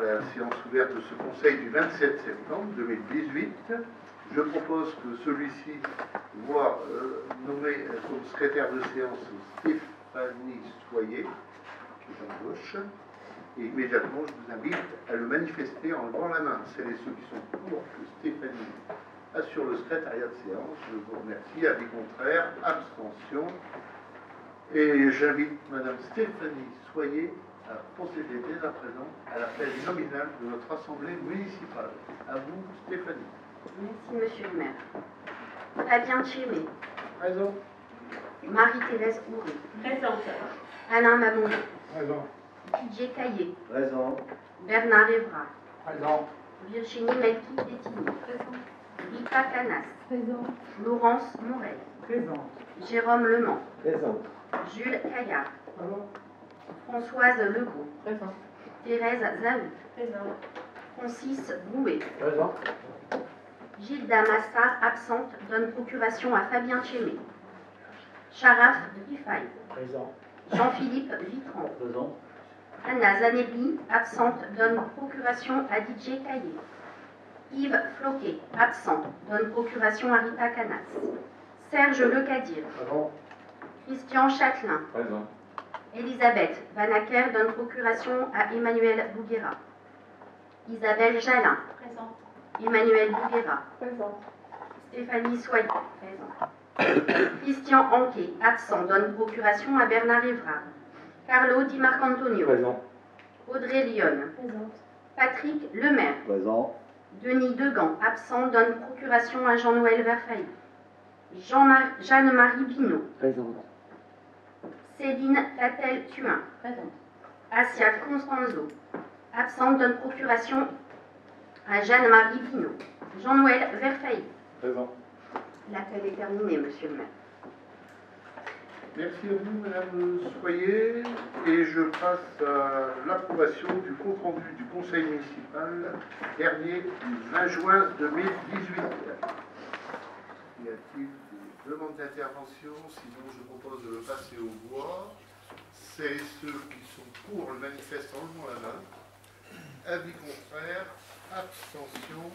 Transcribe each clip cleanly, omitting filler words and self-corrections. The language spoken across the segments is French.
la séance ouverte de ce conseil du 27 septembre 2018. Je propose que celui-ci voit nommer comme secrétaire de séance Stéphanie Soyer, qui est à gauche. Et immédiatement, je vous invite à le manifester en levant la main. Celles et ceux qui sont pour que Stéphanie assure le secrétariat de séance. Je vous remercie. Avis contraire, abstention. Et j'invite Madame Stéphanie Soyer à procéder dès à présent à l'appel nominal de notre assemblée municipale. À vous, Stéphanie. Merci, Monsieur le maire. Fabien Chémé. Présent. Marie-Thérèse Houry. Présente. Alain Mamon. Présent. Didier Caillé. Présent. Bernard Evra. Présent. Virginie Melki-Tétini. Présente. Rita Canas. Présent. Laurence Morel. Présent. Jérôme Lement. Présent. Jules Caillard. Présent. Françoise Legault. Présent. Thérèse Zahou. Présent. Francis Brouet. Présent. Gilda Massard, absente, donne procuration à Fabien Chémé. Charaf Rifaï. Présent. Jean-Philippe Vitran. Présent. Anna Zanebi, absente, donne procuration à Didier Caillé. Yves Floquet, absent, donne procuration à Rita Canas. Serge Lecadir. Présent. Christian Châtelain. Présent. Elisabeth Vanacker donne procuration à Emmanuel Bouguera. Isabelle Jalin. Présent. Emmanuel Bouguera. Présent. Stéphanie Soyer. Présent. Christian Anquet, absent, donne procuration à Bernard Evra. Carlo Di Marcantonio. Présent. Audrey Lyon. Présente. Patrick Lemaire. Présent. Denis Degan, absent, donne procuration à Jean-Noël Verfailly. Jeanne-Marie Binot. Présent. Céline Tatel-Thuin. Présente. Asia Constanzo, absente, donne procuration à Jeanne-Marie Binot. Jean-Noël Verfailly. Présent. L'appel est terminé, monsieur le maire. Merci à vous, Madame Soyer. Et je passe à l'approbation du compte-rendu du Conseil municipal dernier du 20 juin 2018. Y a-t-il des demandes d'intervention? Sinon, je propose de le passer aux voix. C'est ceux qui sont pour le manifeste en levant la main. Avis contraire, abstention.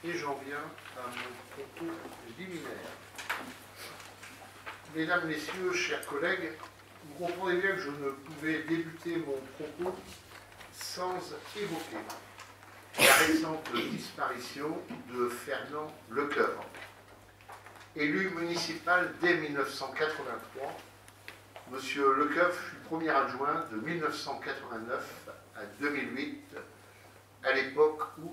Et j'en viens à mon propos liminaire. Mesdames, Messieurs, chers collègues, vous comprenez bien que je ne pouvais débuter mon propos sans évoquer la récente disparition de Fernand Lecoeuvre. Élu municipal dès 1983, M. Lecoeuvre fut premier adjoint de 1989 à 2008, à l'époque où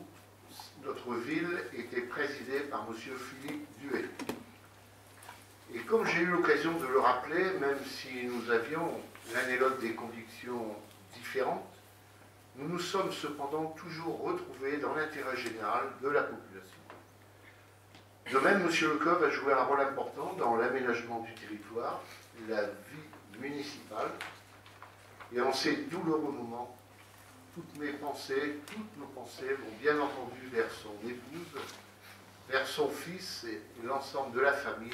notre ville était présidée par M. Philippe Duet. Et comme j'ai eu l'occasion de le rappeler, même si nous avions l'un et l'autre des convictions différentes, nous nous sommes cependant toujours retrouvés dans l'intérêt général de la population. De même, M. Lecoeuvre a joué un rôle important dans l'aménagement du territoire, la vie municipale, et en ces douloureux moments, toutes mes pensées, toutes nos pensées vont bien entendu vers son épouse, vers son fils et l'ensemble de la famille,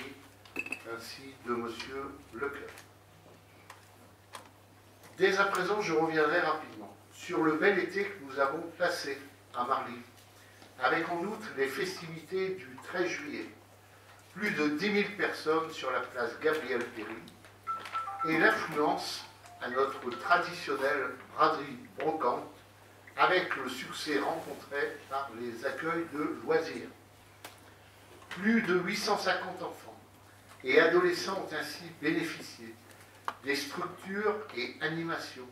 ainsi de M. Lecoeuvre. Dès à présent, je reviendrai rapidement sur le bel été que nous avons passé à Marly, avec en outre les festivités du 13 juillet, plus de 10 000 personnes sur la place Gabriel-Péry, et l'affluence à notre traditionnelle braderie brocante, avec le succès rencontré par les accueils de loisirs. Plus de 850 enfants et adolescents ont ainsi bénéficié des structures et animations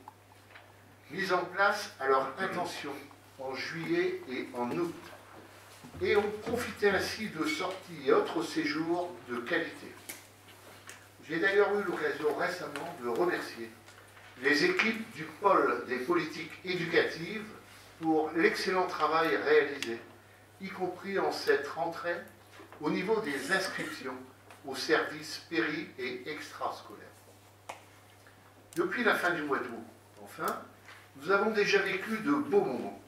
mises en place à leur intention en juillet et en août, et ont profité ainsi de sorties et autres séjours de qualité. J'ai d'ailleurs eu l'occasion récemment de remercier les équipes du pôle des politiques éducatives pour l'excellent travail réalisé, y compris en cette rentrée, au niveau des inscriptions aux services péri- et extrascolaires. Depuis la fin du mois d'août, enfin, nous avons déjà vécu de beaux moments,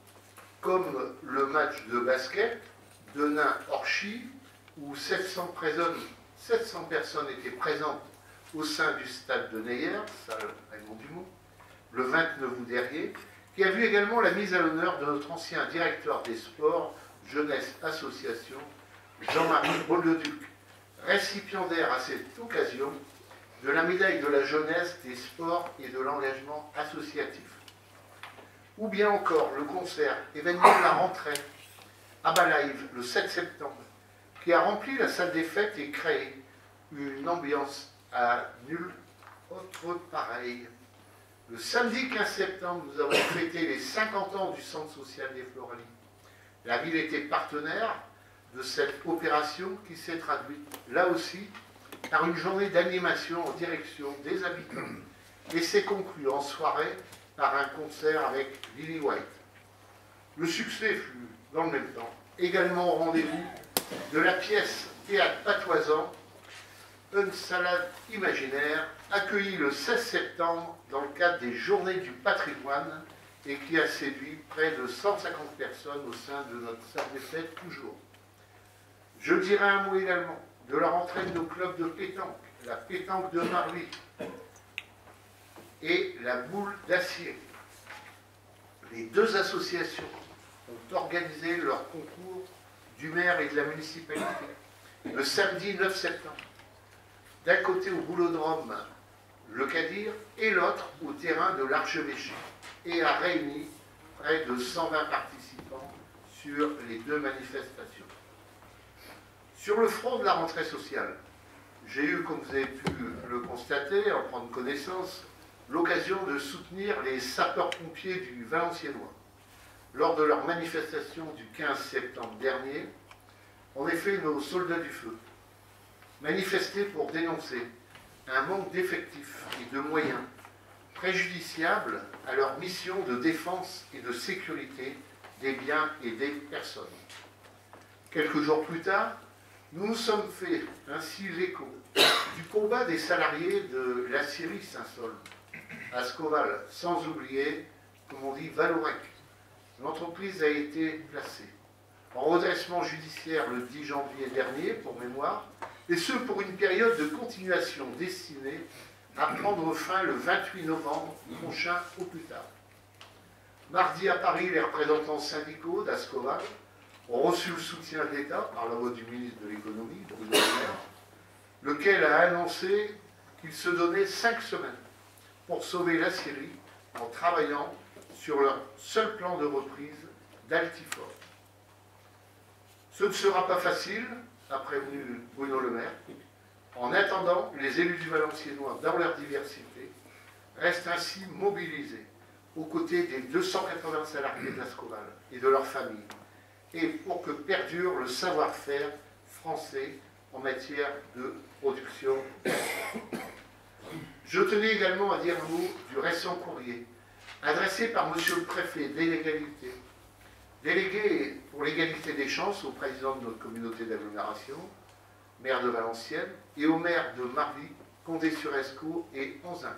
comme le match de basket de Nain-Orchy, où 700 personnes étaient présentes au sein du stade de Neyer, salle Raymond Dumont, le 29 août dernier, qui a vu également la mise à l'honneur de notre ancien directeur des sports, Jeunesse Association, Jean-Marie Bolleduc, récipiendaire à cette occasion de la médaille de la jeunesse, des sports et de l'engagement associatif. Ou bien encore le concert événement de la rentrée à Balive le 7 septembre, qui a rempli la salle des fêtes et créé une ambiance à nul autre pareil. Le samedi 15 septembre, nous avons fêté les 50 ans du Centre social des Floralies. La ville était partenaire de cette opération qui s'est traduite, là aussi, par une journée d'animation en direction des habitants et s'est conclue en soirée par un concert avec Lily White. Le succès fut, dans le même temps, également au rendez-vous de la pièce Théâtre Patoisant, une salade imaginaire, accueillie le 16 septembre dans le cadre des Journées du patrimoine et qui a séduit près de 150 personnes au sein de notre salle des fêtes toujours. Je dirai un mot également de la rentrée de nos clubs de pétanque, la pétanque de Marly et la boule d'acier. Les deux associations ont organisé leur concours du maire et de la municipalité le samedi 9 septembre. D'un côté au boulodrome Le Cadir et l'autre au terrain de l'Archevêché et a réuni près de 120 participants sur les deux manifestations. Sur le front de la rentrée sociale, j'ai eu, comme vous avez pu le constater, en prendre connaissance, l'occasion de soutenir les sapeurs-pompiers du Valenciennois lors de leur manifestation du 15 septembre dernier. En effet, nos soldats du feu manifestaient pour dénoncer un manque d'effectifs et de moyens préjudiciables à leur mission de défense et de sécurité des biens et des personnes. Quelques jours plus tard, nous nous sommes fait ainsi l'écho du combat des salariés de l'Aciérie Saint-Saulve, à Scoval, sans oublier, comme on dit, Vallourec. L'entreprise a été placée en redressement judiciaire le 10 janvier dernier, pour mémoire, et ce pour une période de continuation destinée à prendre fin le 28 novembre prochain au plus tard. Mardi à Paris, les représentants syndicaux d'Ascoval ont reçu le soutien de l'État par la voix du ministre de l'économie, Bruno Le Maire, lequel a annoncé qu'il se donnait 5 semaines pour sauver l'Aciérie en travaillant sur leur seul plan de reprise d'Altifort. Ce ne sera pas facile, a prévenu Bruno Le Maire. En attendant, les élus du Valenciennois, dans leur diversité, restent ainsi mobilisés aux côtés des 280 salariés d'Ascoval et de leurs familles, et pour que perdure le savoir-faire français en matière de production. Je tenais également à dire un mot du récent courrier adressé par Monsieur le Préfet délégué pour l'égalité des chances au président de notre communauté d'agglomération, maire de Valenciennes, et au maire de Marly, Condé-sur-Escaut et Anzin.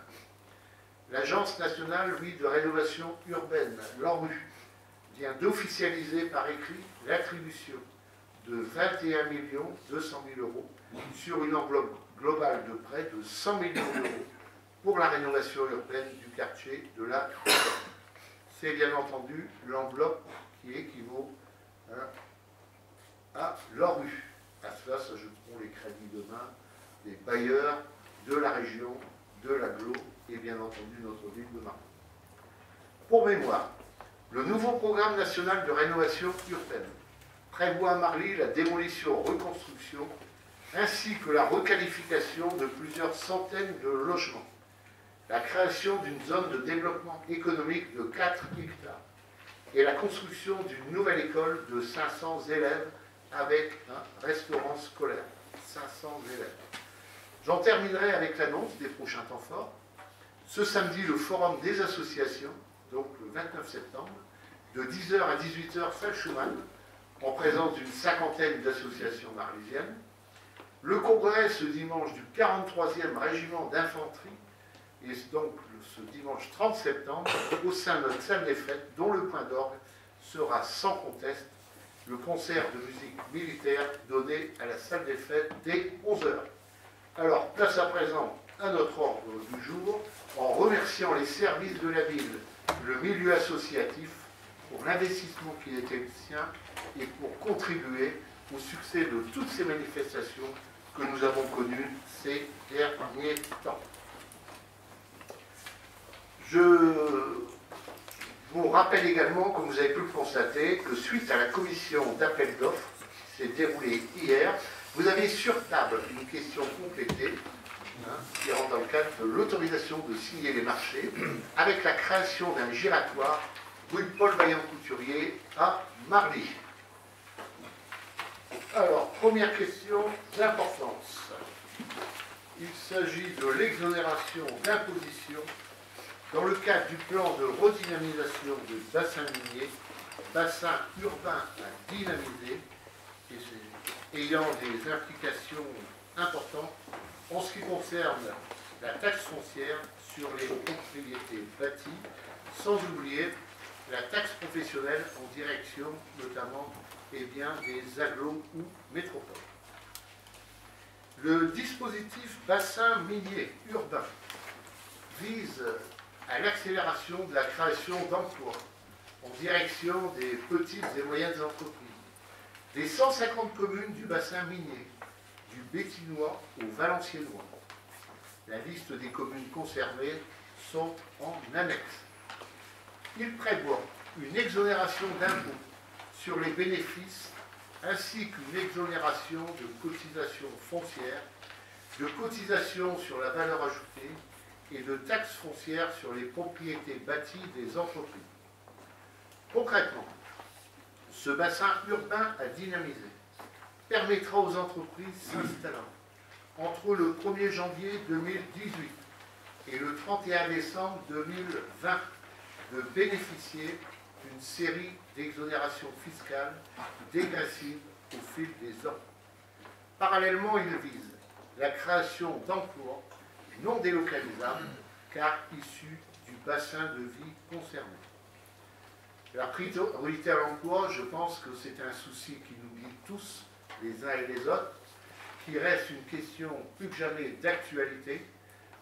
L'Agence nationale, lui, de rénovation urbaine, l'ANRU, vient d'officialiser par écrit l'attribution de 21 200 000 € sur une enveloppe globale de près de 100 millions d'euros pour la rénovation urbaine du quartier de la Croix. C'est bien entendu l'enveloppe qui équivaut à l'ANRU. À cela s'ajouteront les crédits de main des bailleurs de la région, de l'agglo et bien entendu notre ville de Marly. Pour mémoire, le nouveau programme national de rénovation urbaine prévoit à Marly la démolition-reconstruction ainsi que la requalification de plusieurs centaines de logements, la création d'une zone de développement économique de 4 hectares et la construction d'une nouvelle école de 500 élèves avec un restaurant scolaire. 500 élèves. J'en terminerai avec l'annonce des prochains temps forts. Ce samedi, le forum des associations, donc le 29 septembre, de 10h à 18h, salle Schumann, en présence d'une cinquantaine d'associations marlysiennes. Le congrès ce dimanche du 43e régiment d'infanterie, et donc ce dimanche 30 septembre, au sein de notre salle des fêtes, dont le point d'orgue sera sans conteste le concert de musique militaire donné à la salle des fêtes dès 11h. Alors, place à présent à notre ordre du jour, en remerciant les services de la ville, le milieu associatif pour l'investissement qui était le sien et pour contribuer au succès de toutes ces manifestations que nous avons connues ces derniers temps. Je vous rappelle également, comme vous avez pu le constater, que suite à la commission d'appel d'offres qui s'est déroulée hier, vous avez sur table une question complétée qui rentre dans le cadre de l'autorisation de signer les marchés avec la création d'un giratoire rue Paul Vaillant-Couturier à Marly. Alors, première question d'importance. Il s'agit de l'exonération d'imposition dans le cadre du plan de redynamisation du bassin minier, bassin urbain à dynamiser, ayant des implications importantes en ce qui concerne la taxe foncière sur les propriétés bâties, sans oublier la taxe professionnelle en direction notamment des agglos ou métropoles. Le dispositif bassin minier urbain vise à l'accélération de la création d'emplois en direction des petites et moyennes entreprises, des 150 communes du bassin minier, du Béthinois au Valenciennois. La liste des communes concernées sont en annexe. Il prévoit une exonération d'impôts sur les bénéfices ainsi qu'une exonération de cotisations foncières, de cotisations sur la valeur ajoutée et de taxes foncières sur les propriétés bâties des entreprises. Concrètement, ce bassin urbain à dynamiser permettra aux entreprises s'installant entre le 1er janvier 2018 et le 31 décembre 2020 de bénéficier d'une série d'exonérations fiscales dégressives au fil des ans. Parallèlement, il vise la création d'emplois non délocalisables car issus du bassin de vie concerné. La priorité à l'emploi, je pense que c'est un souci qui nous guide tous, les uns et les autres, qui reste une question plus que jamais d'actualité,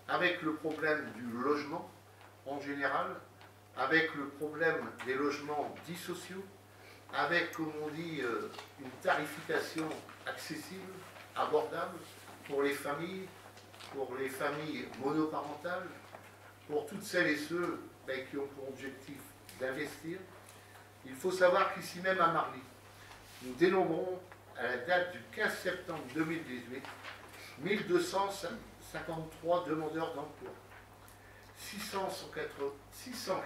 avec le problème du logement en général, avec le problème des logements dits sociaux, avec, comme on dit, une tarification accessible, abordable pour les familles monoparentales, pour toutes celles et ceux qui ont pour objectif d'investir. Il faut savoir qu'ici même à Marly, nous dénombrons à la date du 15 septembre 2018 1253 demandeurs d'emploi. 686 sont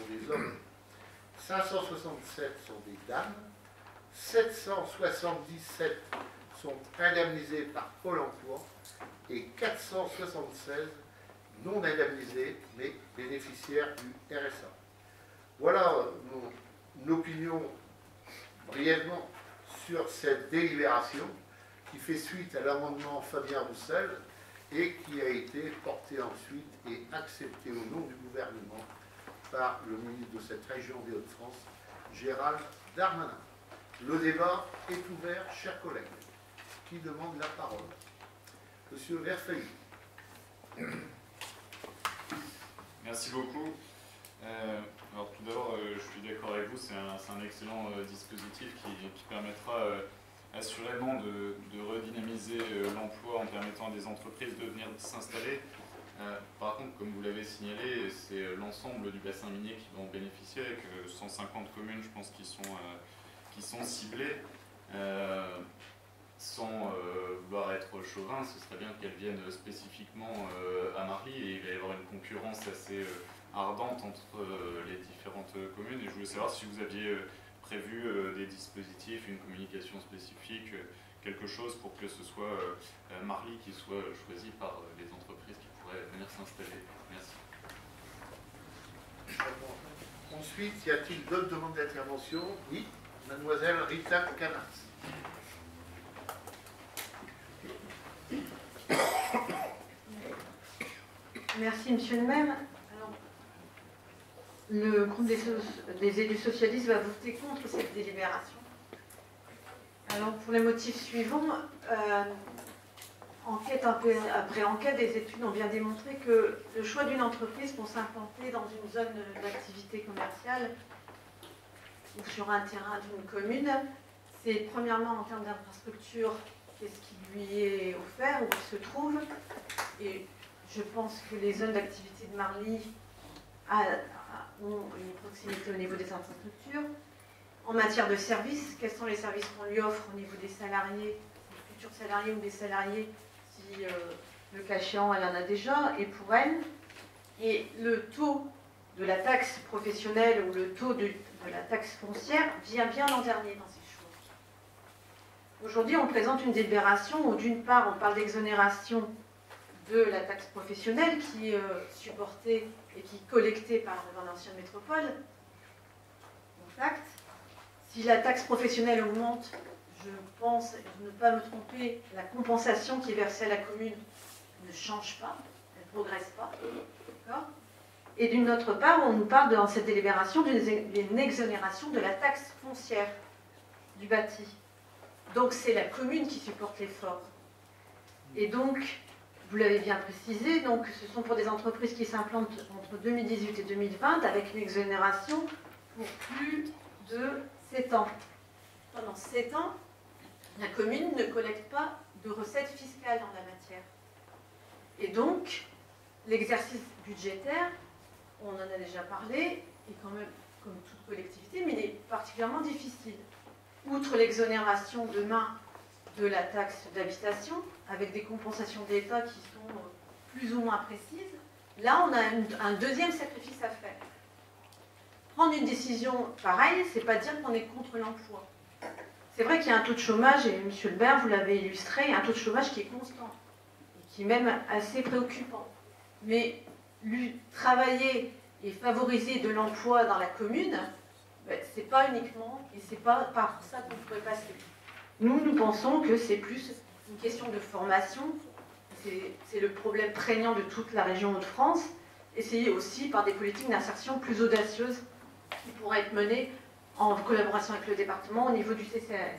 des hommes, 567 sont des dames, 777 sont indemnisés par Pôle emploi et 476 non indemnisés mais bénéficiaires du RSA. Voilà mon opinion brièvement sur cette délibération qui fait suite à l'amendement Fabien Roussel et qui a été porté ensuite et accepté au nom du gouvernement par le ministre de cette région des Hauts-de-France, Gérald Darmanin. Le débat est ouvert, chers collègues. Qui demande la parole? Monsieur Verfeil. Merci beaucoup. Alors tout d'abord, je suis d'accord avec vous, c'est un excellent dispositif qui permettra assurément de redynamiser l'emploi en permettant à des entreprises de venir s'installer. Par contre, comme vous l'avez signalé, c'est l'ensemble du bassin minier qui va en bénéficier, avec 150 communes, je pense, qui sont ciblées. Sans vouloir être chauvin, ce serait bien qu'elles viennent spécifiquement à Marly, et il va y avoir une concurrence assez ardente entre les différentes communes. Et je voulais savoir si vous aviez prévu des dispositifs, une communication spécifique, quelque chose pour que ce soit Marly qui soit choisi par les entreprises qui pourraient venir s'installer. Merci. Ensuite, y a-t-il d'autres demandes d'intervention? Oui, mademoiselle Rita Canas. Merci, monsieur le maire. Alors, le groupe des élus socialistes va voter contre cette délibération. Alors, pour les motifs suivants, enquête après enquête, des études ont bien démontré que le choix d'une entreprise pour s'implanter dans une zone d'activité commerciale ou sur un terrain d'une commune, c'est premièrement en termes d'infrastructure, qu'est-ce qui lui est offert, où il se trouve. Et je pense que les zones d'activité de Marly ont une proximité au niveau des infrastructures. En matière de services, quels sont les services qu'on lui offre au niveau des salariés, des futurs salariés ou des salariés, si le cas échéant, elle en a déjà, et pour elle. Et le taux de la taxe professionnelle ou le taux de la taxe foncière vient bien l'an dernier dans ces choses. Aujourd'hui, on présente une délibération où, d'une part, on parle d'exonération de la taxe professionnelle qui est supportée et qui est collectée par l'ancienne métropole. Donc, acte. Si la taxe professionnelle augmente, je pense, ne pas me tromper, la compensation qui est versée à la commune ne change pas, elle ne progresse pas. D'accord ? Et d'une autre part, on nous parle dans cette délibération d'une exonération de la taxe foncière du bâti. Donc c'est la commune qui supporte l'effort. Et donc, vous l'avez bien précisé, donc ce sont pour des entreprises qui s'implantent entre 2018 et 2020 avec une exonération pour plus de 7 ans. Pendant 7 ans, la commune ne collecte pas de recettes fiscales en la matière. Et donc, l'exercice budgétaire, on en a déjà parlé, est quand même, comme toute collectivité, mais il est particulièrement difficile. Outre l'exonération demain de la taxe d'habitation, avec des compensations de l'État qui sont plus ou moins précises, là on a un deuxième sacrifice à faire. Prendre une décision pareille, c'est pas dire qu'on est contre l'emploi. C'est vrai qu'il y a un taux de chômage, et M. Lebert, vous l'avez illustré, un taux de chômage qui est constant, et qui est même assez préoccupant. Mais lui, travailler et favoriser de l'emploi dans la commune, ben, c'est pas uniquement, et c'est pas par ça qu'on pourrait passer. Nous pensons que c'est plus une question de formation, c'est le problème prégnant de toute la région Hauts-de-France, essayer aussi par des politiques d'insertion plus audacieuses qui pourraient être menées en collaboration avec le département au niveau du CCAS.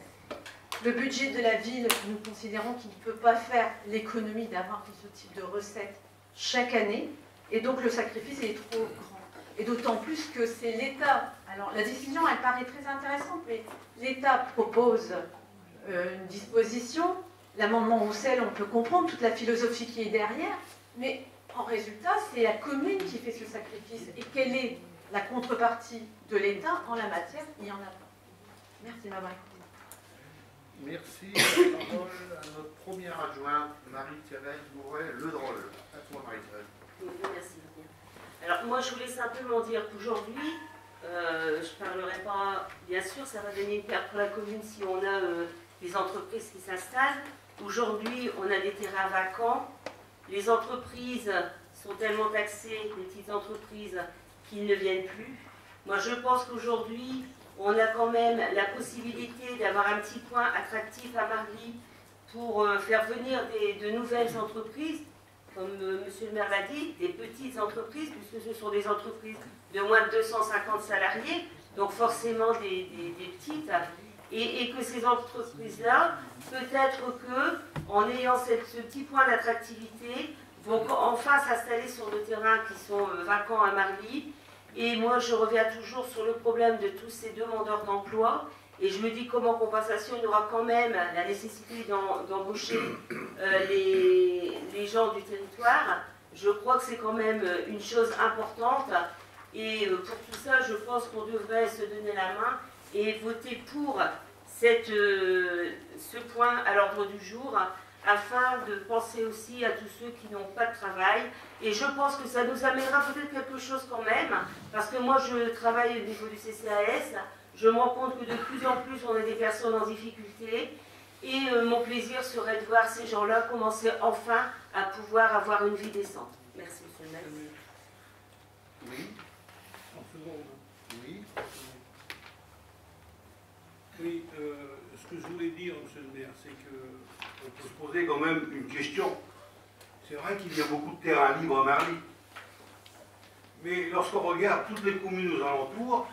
Le budget de la ville, nous considérons qu'il ne peut pas faire l'économie d'avoir ce type de recettes chaque année, et donc le sacrifice est trop grand. Et d'autant plus que c'est l'État. Alors la décision, elle paraît très intéressante, mais l'État propose une disposition. L'amendement Roussel, on peut comprendre toute la philosophie qui est derrière, mais en résultat, c'est la commune qui fait ce sacrifice. Et quelle est la contrepartie de l'État en la matière? Il n'y en a pas. Merci, madame. Merci. La parole à notre première adjointe, Marie-Thérèse Mouret-Ledroll. À toi, Marie-Thérèse. Oui, merci. Alors, moi, je voulais simplement dire qu'aujourd'hui, je ne parlerai pas, bien sûr, ça va donner une perte pour la commune si on a des entreprises qui s'installent. Aujourd'hui, on a des terrains vacants. Les entreprises sont tellement taxées, les petites entreprises, qu'ils ne viennent plus. Moi, je pense qu'aujourd'hui, on a quand même la possibilité d'avoir un petit point attractif à Marly pour faire venir de nouvelles entreprises, comme monsieur le maire l'a dit, des petites entreprises, puisque ce sont des entreprises de moins de 250 salariés, donc forcément des petites, et que ces entreprises-là, peut-être qu'en ayant ce petit point d'attractivité, vont enfin s'installer sur nos terrains qui sont vacants à Marly. Et moi, je reviens toujours sur le problème de tous ces demandeurs d'emploi. Et je me dis qu'en compensation, il y aura quand même la nécessité d'embaucher les gens du territoire. Je crois que c'est quand même une chose importante. Et pour tout ça, je pense qu'on devrait se donner la main et voter pour ce point à l'ordre du jour, afin de penser aussi à tous ceux qui n'ont pas de travail. Et je pense que ça nous amènera peut-être quelque chose quand même, parce que moi je travaille au niveau du CCAS, je me rends compte que de plus en plus on a des personnes en difficulté, et mon plaisir serait de voir ces gens-là commencer enfin à pouvoir avoir une vie décente. Merci, monsieur le maire. Oui. En seconde. Oui. Oui, ce que je voulais dire, monsieur le maire, c'est qu'on peut se poser quand même une question. C'est vrai qu'il y a beaucoup de terrain libre à Marly. Mais lorsqu'on regarde toutes les communes aux alentours,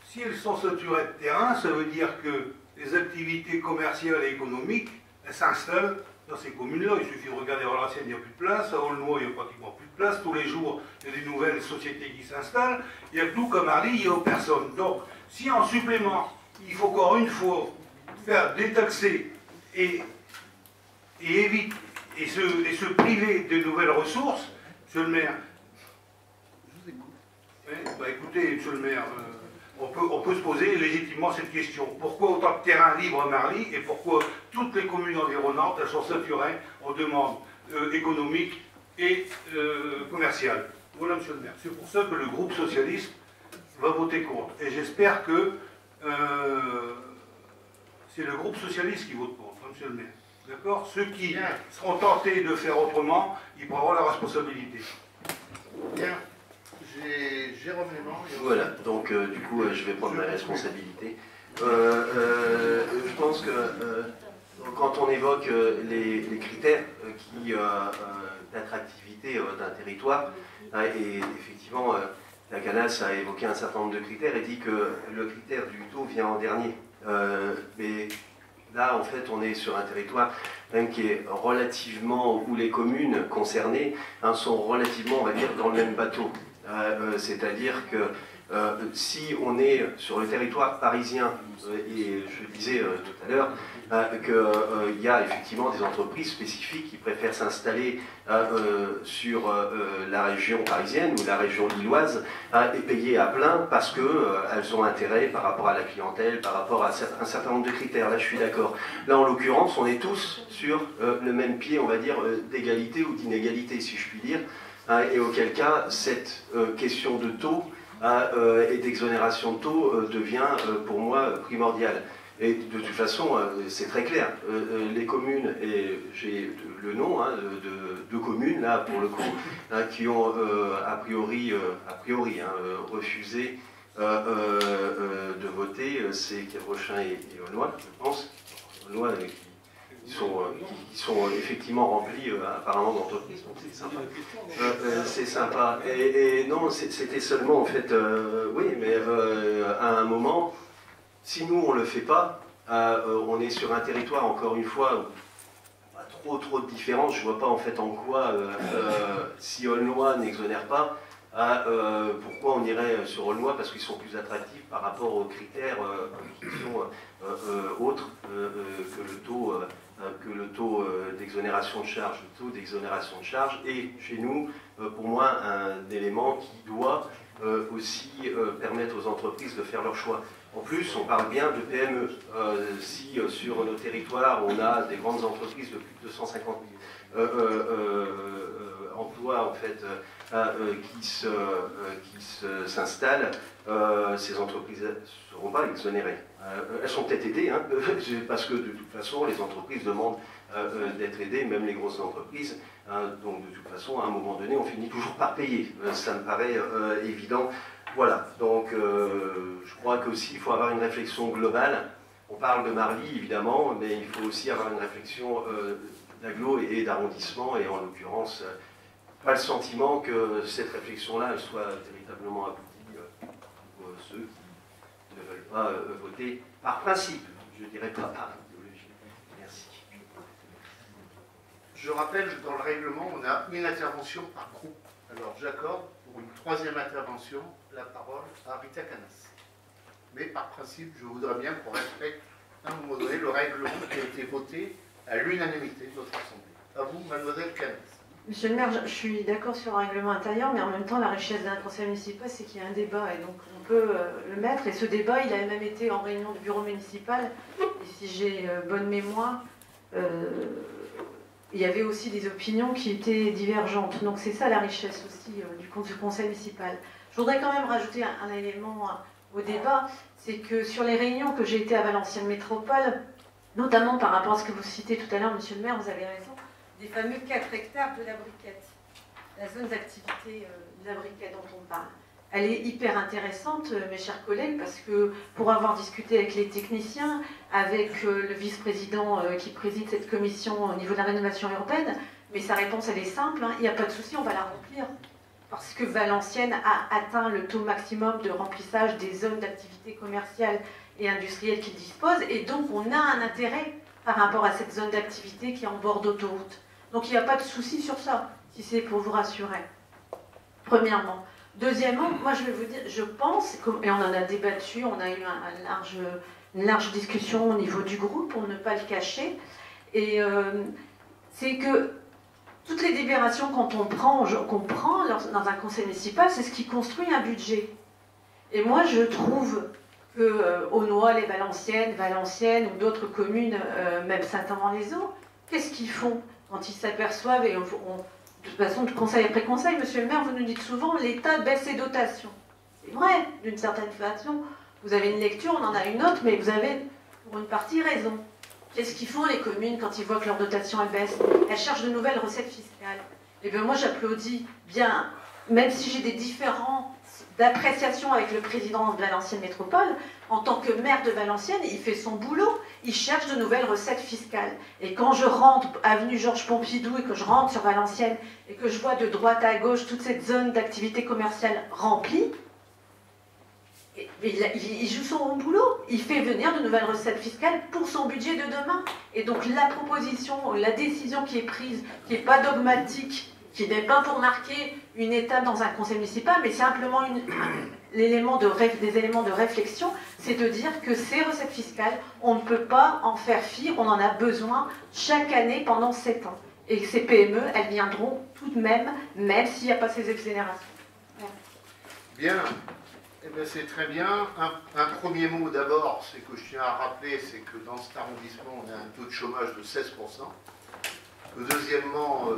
si elles sont saturées de terrain, ça veut dire que les activités commerciales et économiques, s'installe dans ces communes-là. Il suffit de regarder à Valenciennes, il n'y a plus de place, à Aulnois, il n'y a pratiquement plus de place. Tous les jours, il y a des nouvelles sociétés qui s'installent. Il y a tout comme Arly, il n'y a personne. Donc, si en supplément, il faut encore une fois faire détaxer et éviter et se priver de nouvelles ressources, monsieur le maire. Je vous écoute. Oui, bah écoutez, monsieur le maire, on peut se poser légitimement cette question. Pourquoi autant de terrain libre à Marly et pourquoi toutes les communes environnantes, elles sont saturées en demandes économiques et commerciales? Voilà, monsieur le maire. C'est pour ça que le groupe socialiste va voter contre. Et j'espère que c'est le groupe socialiste qui vote contre, hein, monsieur le maire. D'accord? Ceux qui seront tentés de faire autrement, ils prendront la responsabilité. Bien. Jérôme Léman. Voilà, donc du coup, je vais prendre ma responsabilité. Je pense que quand on évoque les critères d'attractivité d'un territoire, et effectivement, la CANAS a évoqué un certain nombre de critères et dit que le critère du taux vient en dernier. Mais là, en fait, on est sur un territoire même qui est relativement, où les communes concernées sont relativement, on va dire, dans le même bateau. C'est-à-dire que si on est sur le territoire parisien, et je disais tout à l'heure qu'il y a effectivement des entreprises spécifiques qui préfèrent s'installer sur la région parisienne ou la région lilloise et payer à plein parce qu'elles ont intérêt par rapport à la clientèle, par rapport à un certain nombre de critères. Là, je suis d'accord. Là, en l'occurrence, on est tous sur le même pied, on va dire, d'égalité ou d'inégalité, si je puis dire. Et auquel cas, cette question de taux et d'exonération de taux devient pour moi primordiale. Et de toute façon, c'est très clair. Les communes, et j'ai le nom de deux communes, là, pour le coup, qui ont a priori refusé de voter, c'est Kerbrochin et Aulnois, je pense. Aulnois, qui sont effectivement remplis apparemment d'entreprises, donc c'est sympa. C'est sympa. Et non, c'était seulement en fait, oui, mais à un moment, si nous on le fait pas, on est sur un territoire encore une fois pas trop de différence. Je vois pas en fait en quoi si Aulnois n'exonère pas. Pourquoi on irait sur Aulnois? Parce qu'ils sont plus attractifs par rapport aux critères qui sont autres que le taux d'exonération de charge. Le taux d'exonération de charge est chez nous, pour moi, un élément qui doit aussi permettre aux entreprises de faire leur choix. En plus, on parle bien de PME. Si sur nos territoires, on a des grandes entreprises de plus de 250 000 emplois, en fait, qui s'installent, ces entreprises ne seront pas exonérées. Elles sont peut-être aidées, parce que de toute façon, les entreprises demandent d'être aidées, même les grosses entreprises. Donc de toute façon, à un moment donné, on finit toujours par payer. Ça me paraît évident. Voilà, donc je crois qu'aussi il faut avoir une réflexion globale. On parle de Marly, évidemment, mais il faut aussi avoir une réflexion d'agglo et d'arrondissement, et en l'occurrence, pas le sentiment que cette réflexion-là elle soit véritablement aboutie pour ceux qui ne veulent pas voter par principe, je ne dirais pas par idéologie. Merci. Je rappelle que dans le règlement, on a une intervention par groupe. Alors j'accorde pour une troisième intervention la parole à Rita Canas. Mais par principe, je voudrais bien qu'on respecte à un moment donné le règlement qui a été voté à l'unanimité de notre Assemblée. À vous, mademoiselle Canas. Monsieur le maire, je suis d'accord sur le règlement intérieur, mais en même temps, la richesse d'un conseil municipal, c'est qu'il y a un débat, et donc on peut le mettre. Et ce débat, il a même été en réunion du bureau municipal, et si j'ai bonne mémoire, il y avait aussi des opinions qui étaient divergentes. Donc c'est ça la richesse aussi du conseil municipal. Je voudrais quand même rajouter un élément au débat, c'est que sur les réunions que j'ai été à Valenciennes Métropole, notamment par rapport à ce que vous citez tout à l'heure, monsieur le maire, vous avez raison, des fameux 4 hectares de la briquette, la zone d'activité de la briquette dont on parle. Elle est hyper intéressante, mes chers collègues, parce que pour avoir discuté avec les techniciens, avec le vice-président qui préside cette commission au niveau de la rénovation urbaine, mais sa réponse elle est simple, il n'y a pas de souci, on va la remplir. Parce que Valenciennes a atteint le taux maximum de remplissage des zones d'activité commerciale et industrielle qu'il dispose, et donc on a un intérêt par rapport à cette zone d'activité qui est en bord d'autoroute. Donc il n'y a pas de souci sur ça, si c'est pour vous rassurer. Premièrement. Deuxièmement, moi je vais vous dire, je pense, et on en a débattu, on a eu une large discussion au niveau du groupe, pour ne pas le cacher, et c'est que toutes les délibérations qu'on prend dans un conseil municipal, c'est ce qui construit un budget. Et moi je trouve que Aunois, les Valenciennes ou d'autres communes, même Saint-Amand-les-Eaux, qu'est-ce qu'ils font quand ils s'aperçoivent, et de toute façon, de conseil après conseil, monsieur le maire, vous nous dites souvent l'État baisse ses dotations. C'est vrai, d'une certaine façon. Vous avez une lecture, on en a une autre, mais vous avez pour une partie raison. Qu'est-ce qu'ils font les communes quand ils voient que leur dotation elle baisse? Elles cherchent de nouvelles recettes fiscales. Et bien moi j'applaudis bien, même si j'ai des différences d'appréciation avec le président de Valenciennes Métropole, en tant que maire de Valenciennes, il fait son boulot, il cherche de nouvelles recettes fiscales. Et quand je rentre avenue Georges Pompidou et que je rentre sur Valenciennes et que je vois de droite à gauche toute cette zone d'activité commerciale remplie, il joue son bon boulot, il fait venir de nouvelles recettes fiscales pour son budget de demain. Et donc la proposition, la décision qui est prise, qui n'est pas dogmatique, qui n'est pas pour marquer une étape dans un conseil municipal, mais simplement des éléments de réflexion, c'est de dire que ces recettes fiscales, on ne peut pas en faire fi, on en a besoin chaque année pendant 7 ans. Et ces PME, elles viendront tout de même s'il n'y a pas ces exonérations. Bien. Eh bien, c'est très bien. Un premier mot d'abord, c'est que je tiens à rappeler, c'est que dans cet arrondissement, on a un taux de chômage de 16%. Que deuxièmement,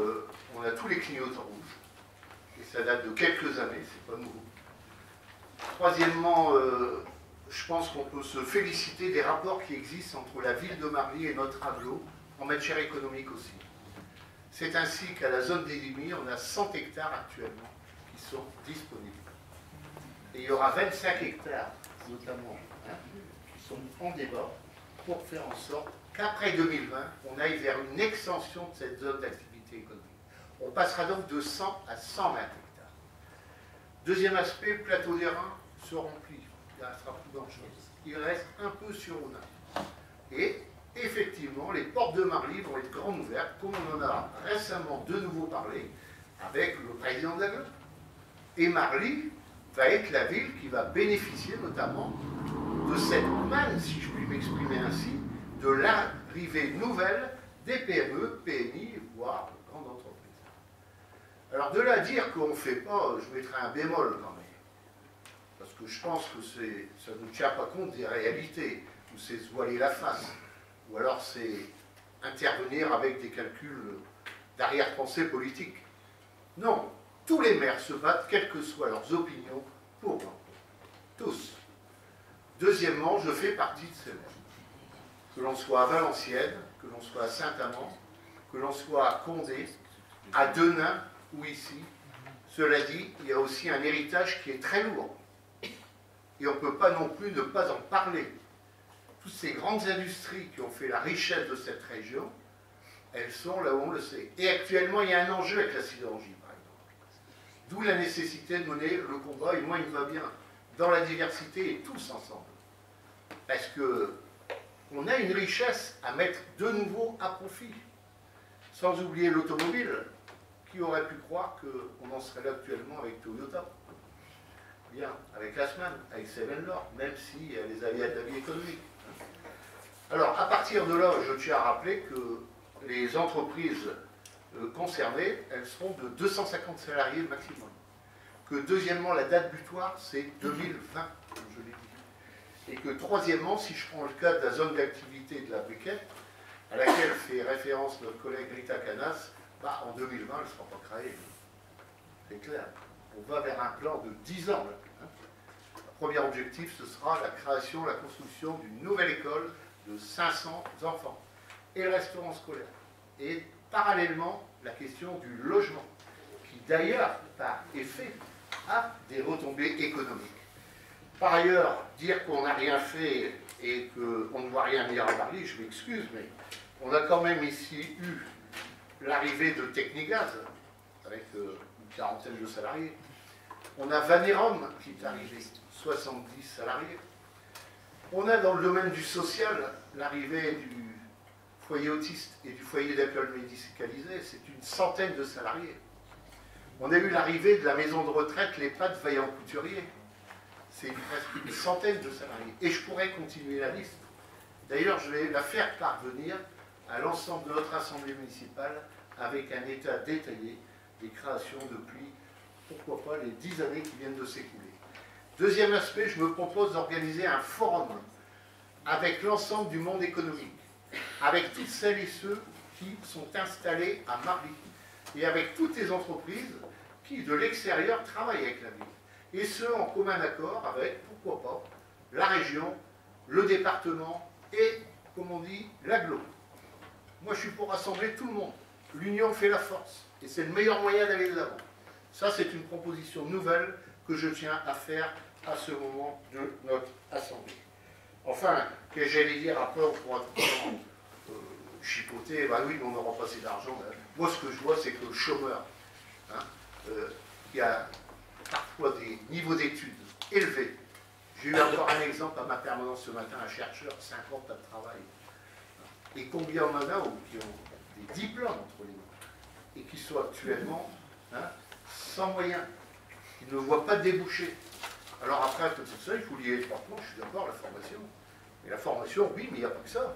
on a tous les clignotants rouges. Et ça date de quelques années, c'est pas nouveau. Troisièmement, je pense qu'on peut se féliciter des rapports qui existent entre la ville de Marly et notre agglo en matière économique aussi. C'est ainsi qu'à la zone des Limiers, on a 100 hectares actuellement qui sont disponibles. Et il y aura 25 hectares, notamment, qui sont en débat pour faire en sorte qu'après 2020, on aille vers une extension de cette zone d'activité économique. On passera donc de 100 à 120 hectares. Deuxième aspect, le plateau des Reins se remplit. Il ne restera plus grand-chose. Il reste un peu sur Onat. Et effectivement, les portes de Marly vont être grandes ouvertes, comme on en a récemment de nouveau parlé avec le président de la gueule. Et Marly va être la ville qui va bénéficier notamment de cette manne, si je puis m'exprimer ainsi, de l'arrivée nouvelle des PME, PMI, voire grandes entreprises. Alors de là à dire qu'on ne fait pas, je mettrai un bémol quand même, parce que je pense que ça ne tient pas compte des réalités, ou c'est se voiler la face, ou alors c'est intervenir avec des calculs d'arrière-pensée politique. Non. Tous les maires se battent, quelles que soient leurs opinions, pour l'emploi. Tous. Deuxièmement, je fais partie de ces maires. Que l'on soit à Valenciennes, que l'on soit à Saint-Amand, que l'on soit à Condé, à Denain ou ici. Cela dit, il y a aussi un héritage qui est très lourd. Et on ne peut pas non plus ne pas en parler. Toutes ces grandes industries qui ont fait la richesse de cette région, elles sont là où on le sait. Et actuellement, il y a un enjeu avec la sidérurgie. D'où la nécessité de mener le combat, et moi il me va bien, dans la diversité et tous ensemble. Parce qu'on a une richesse à mettre de nouveau à profit. Sans oublier l'automobile, qui aurait pu croire qu'on en serait là actuellement avec Toyota. Bien, avec Assmann, avec Sevenlor, même s'il y a les aléas de la vie économique. Alors, à partir de là, je tiens à rappeler que les entreprises concernées, elles seront de 250 salariés maximum. Que deuxièmement, la date butoir, c'est 2020, comme je l'ai dit. Et que troisièmement, si je prends le cas de la zone d'activité de la briquette, à laquelle fait référence notre collègue Rita Canas, bah, en 2020, elle ne sera pas créée. C'est clair. On va vers un plan de 10 ans. Là. Le premier objectif, ce sera la création, la construction d'une nouvelle école de 500 enfants. Et le restaurant scolaire. Et parallèlement, la question du logement, qui d'ailleurs, par effet, a des retombées économiques. Par ailleurs, dire qu'on n'a rien fait et qu'on ne voit rien venir à Marly, je m'excuse, mais on a quand même ici eu l'arrivée de Technigaz, avec une quarantaine de salariés. On a Vanerom qui est arrivé, 70 salariés. On a dans le domaine du social l'arrivée du foyer autiste et du foyer d'accueil médicalisé, c'est une centaine de salariés. On a eu l'arrivée de la maison de retraite l'EHPAD Vaillant Couturier. C'est presque une centaine de salariés. Et je pourrais continuer la liste. D'ailleurs, je vais la faire parvenir à l'ensemble de notre assemblée municipale avec un état détaillé des créations depuis, pourquoi pas, les 10 années qui viennent de s'écouler. Deuxième aspect, je me propose d'organiser un forum avec l'ensemble du monde économique, avec toutes celles et ceux qui sont installés à Marly, et avec toutes les entreprises qui, de l'extérieur, travaillent avec la ville. Et ce, en commun accord avec, pourquoi pas, la région, le département et, comme on dit, l'agglo. Moi, je suis pour rassembler tout le monde. L'union fait la force. Et c'est le meilleur moyen d'aller de l'avant. Ça, c'est une proposition nouvelle que je tiens à faire à ce moment de notre assemblée. Enfin, que j'allais dire après, on pourra chipoter, bah oui, mais on n'aura pas assez d'argent. Moi, ce que je vois, c'est que le chômeur, il y a parfois des niveaux d'études élevés. J'ai eu encore un exemple à ma permanence ce matin, un chercheur, 50 ans de travail. Et combien on en a qui ont des diplômes entre les mains et qui sont actuellement sans moyens, qui ne voient pas de débouchés. Alors après, à côté de ça, il faut lier les trois points, je suis d'accord, la formation. Mais la formation, oui, mais il n'y a pas que ça.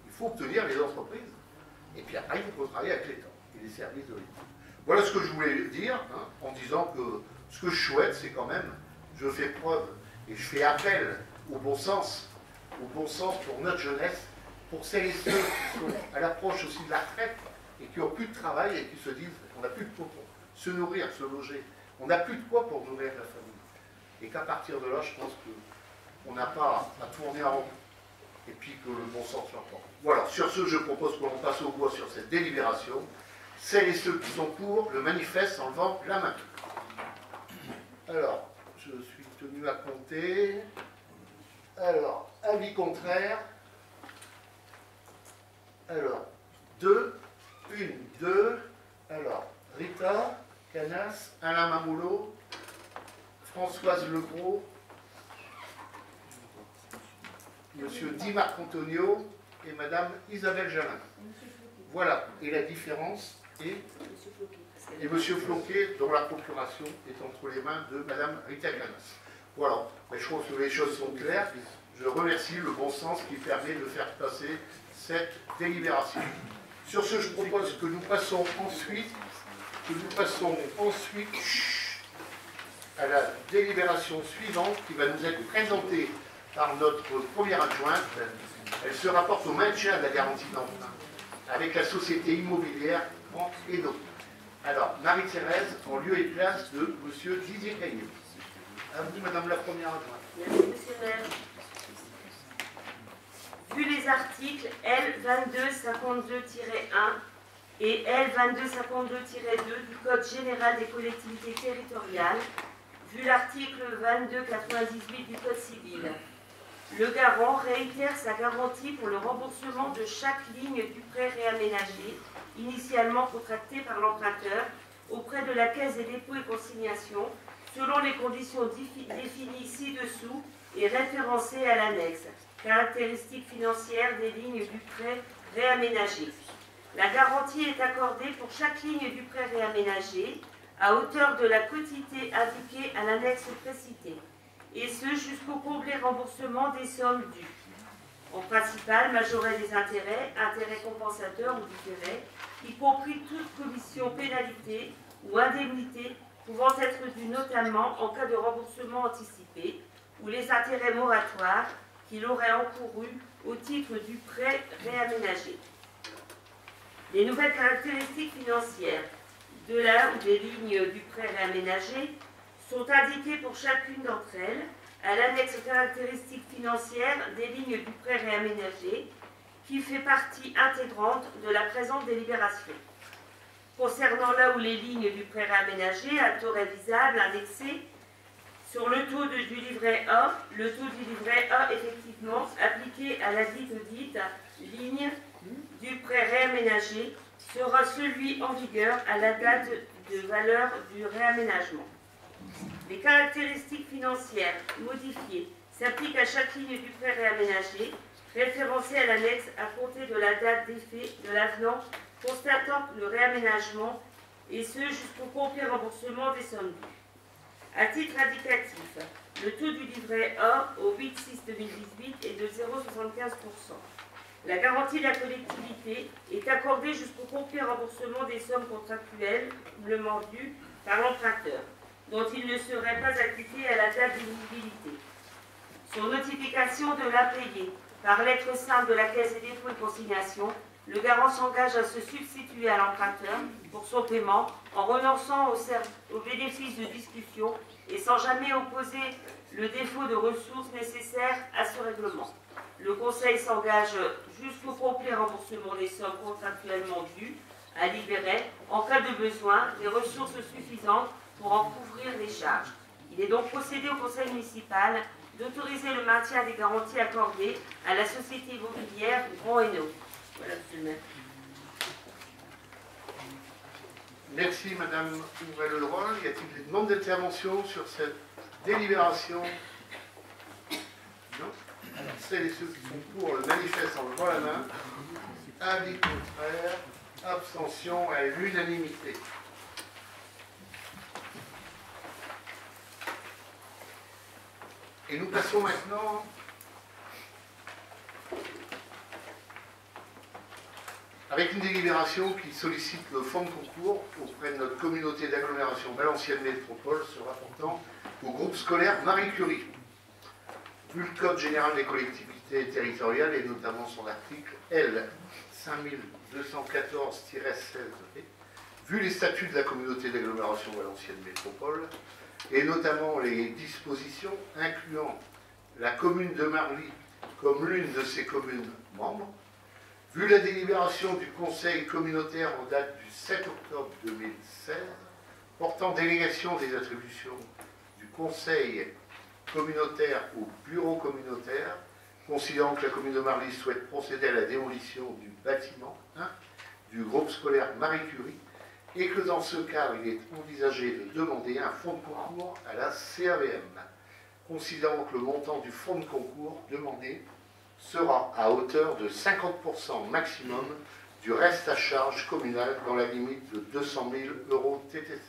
Il faut obtenir les entreprises. Et puis après, il faut travailler avec l'État et les services de l'État. Voilà ce que je voulais dire, en disant que ce que je souhaite, c'est quand même, je fais preuve et je fais appel au bon sens pour notre jeunesse, pour celles et ceux qui sont à l'approche aussi de la retraite et qui n'ont plus de travail et qui se disent on n'a plus de quoi pour se nourrir, se loger, on n'a plus de quoi pour nourrir la famille. Et qu'à partir de là, je pense qu'on n'a pas à tourner en rond et puis que le bon sens soit fort. Voilà, sur ce, je propose que l'on passe au voix sur cette délibération. Celles et ceux qui sont pour le manifeste en levant la main. Alors, je suis tenu à compter. Alors, avis contraire. Alors, 2, 1, 2. Alors, Rita, Canas, Alain Mamoulot, Françoise Legros, Monsieur Di Marcantonio et Madame Isabelle Jalin. Voilà, et la différence est... Et Monsieur Floquet, dont la procuration est entre les mains de Madame Rita Canas. Voilà, mais je pense que les choses sont claires. Je remercie le bon sens qui permet de faire passer cette délibération. Sur ce, je propose que nous passons ensuite à la délibération suivante qui va nous être présentée par notre première adjointe. Elle se rapporte au maintien de la garantie d'emprunt avec la société immobilière Grand Edo. Alors, Marie-Thérèse, en lieu et place de M. Didier Caillé. À vous, Madame la première adjointe. Merci, Monsieur le maire. Vu les articles L2252-1 et L2252-2 du Code général des collectivités territoriales, vu l'article 2298 du Code civil, le garant réitère sa garantie pour le remboursement de chaque ligne du prêt réaménagé, initialement contracté par l'emprunteur, auprès de la Caisse des dépôts et consignations, selon les conditions définies ci-dessous et référencées à l'annexe. Caractéristiques financières des lignes du prêt réaménagé. La garantie est accordée pour chaque ligne du prêt réaménagé à hauteur de la quotité indiquée à l'annexe précitée, et ce jusqu'au complet remboursement des sommes dues. En principal, majoré des intérêts, intérêts compensateurs ou différés, y compris toute commission, pénalité ou indemnité pouvant être due notamment en cas de remboursement anticipé ou les intérêts moratoires qu'il aurait encouru au titre du prêt réaménagé. Les nouvelles caractéristiques financières de l'un ou des lignes du prêt réaménagé sont indiquées pour chacune d'entre elles à l'annexe caractéristiques financières des lignes du prêt réaménagé qui fait partie intégrante de la présente délibération. Concernant là où les lignes du prêt réaménagé à taux révisable indexé sur le taux du livret A, le taux du livret A effectivement appliqué à la dite ligne du prêt réaménagé sera celui en vigueur à la date de valeur du réaménagement. Les caractéristiques financières modifiées s'appliquent à chaque ligne du prêt réaménagé référencé à l'annexe à compter de la date d'effet de l'avenant constatant le réaménagement, et ce jusqu'au complet remboursement des sommes dues. À titre indicatif, le taux du livret A au 8/6/2018 est de 0,75%. La garantie de la collectivité est accordée jusqu'au complet remboursement des sommes contractuelles dues par l'emprunteur, dont il ne serait pas acquitté à la date d'éligibilité. Sur notification de l'impayé par lettre simple de la Caisse des dépôts et consignations, le garant s'engage à se substituer à l'emprunteur pour son paiement en renonçant au bénéfice de discussion et sans jamais opposer le défaut de ressources nécessaires à ce règlement. Le Conseil s'engage jusqu'au complet remboursement des sommes contractuellement dues à libérer, en cas de besoin, des ressources suffisantes pour en couvrir les charges. Il est donc procédé au Conseil municipal d'autoriser le maintien des garanties accordées à la société immobilière Grand Hainaut. Voilà, monsieur le maire. Merci, Madame Ouvrel-Leroy. Y a-t-il des demandes d'intervention sur cette délibération? Non. Alors, celles et ceux qui sont pour le manifeste en levant la main. Avis contraire, abstention à l'unanimité. Et nous passons maintenant avec une délibération qui sollicite le fonds de concours auprès de notre communauté d'agglomération Valenciennes Métropole se rapportant au groupe scolaire Marie Curie. Vu le Code général des collectivités territoriales et notamment son article L 5214-16b, vu les statuts de la communauté d'agglomération Valenciennes Métropole, et notamment les dispositions incluant la commune de Marly comme l'une de ses communes membres, vu la délibération du Conseil communautaire en date du 7 octobre 2016, portant délégation des attributions du Conseil communautaire au bureau communautaire, considérant que la commune de Marly souhaite procéder à la démolition du bâtiment 1 du groupe scolaire Marie Curie, et que dans ce cadre, il est envisagé de demander un fonds de concours à la CAVM, considérant que le montant du fonds de concours demandé sera à hauteur de 50% maximum du reste à charge communal dans la limite de 200 000 € TTC.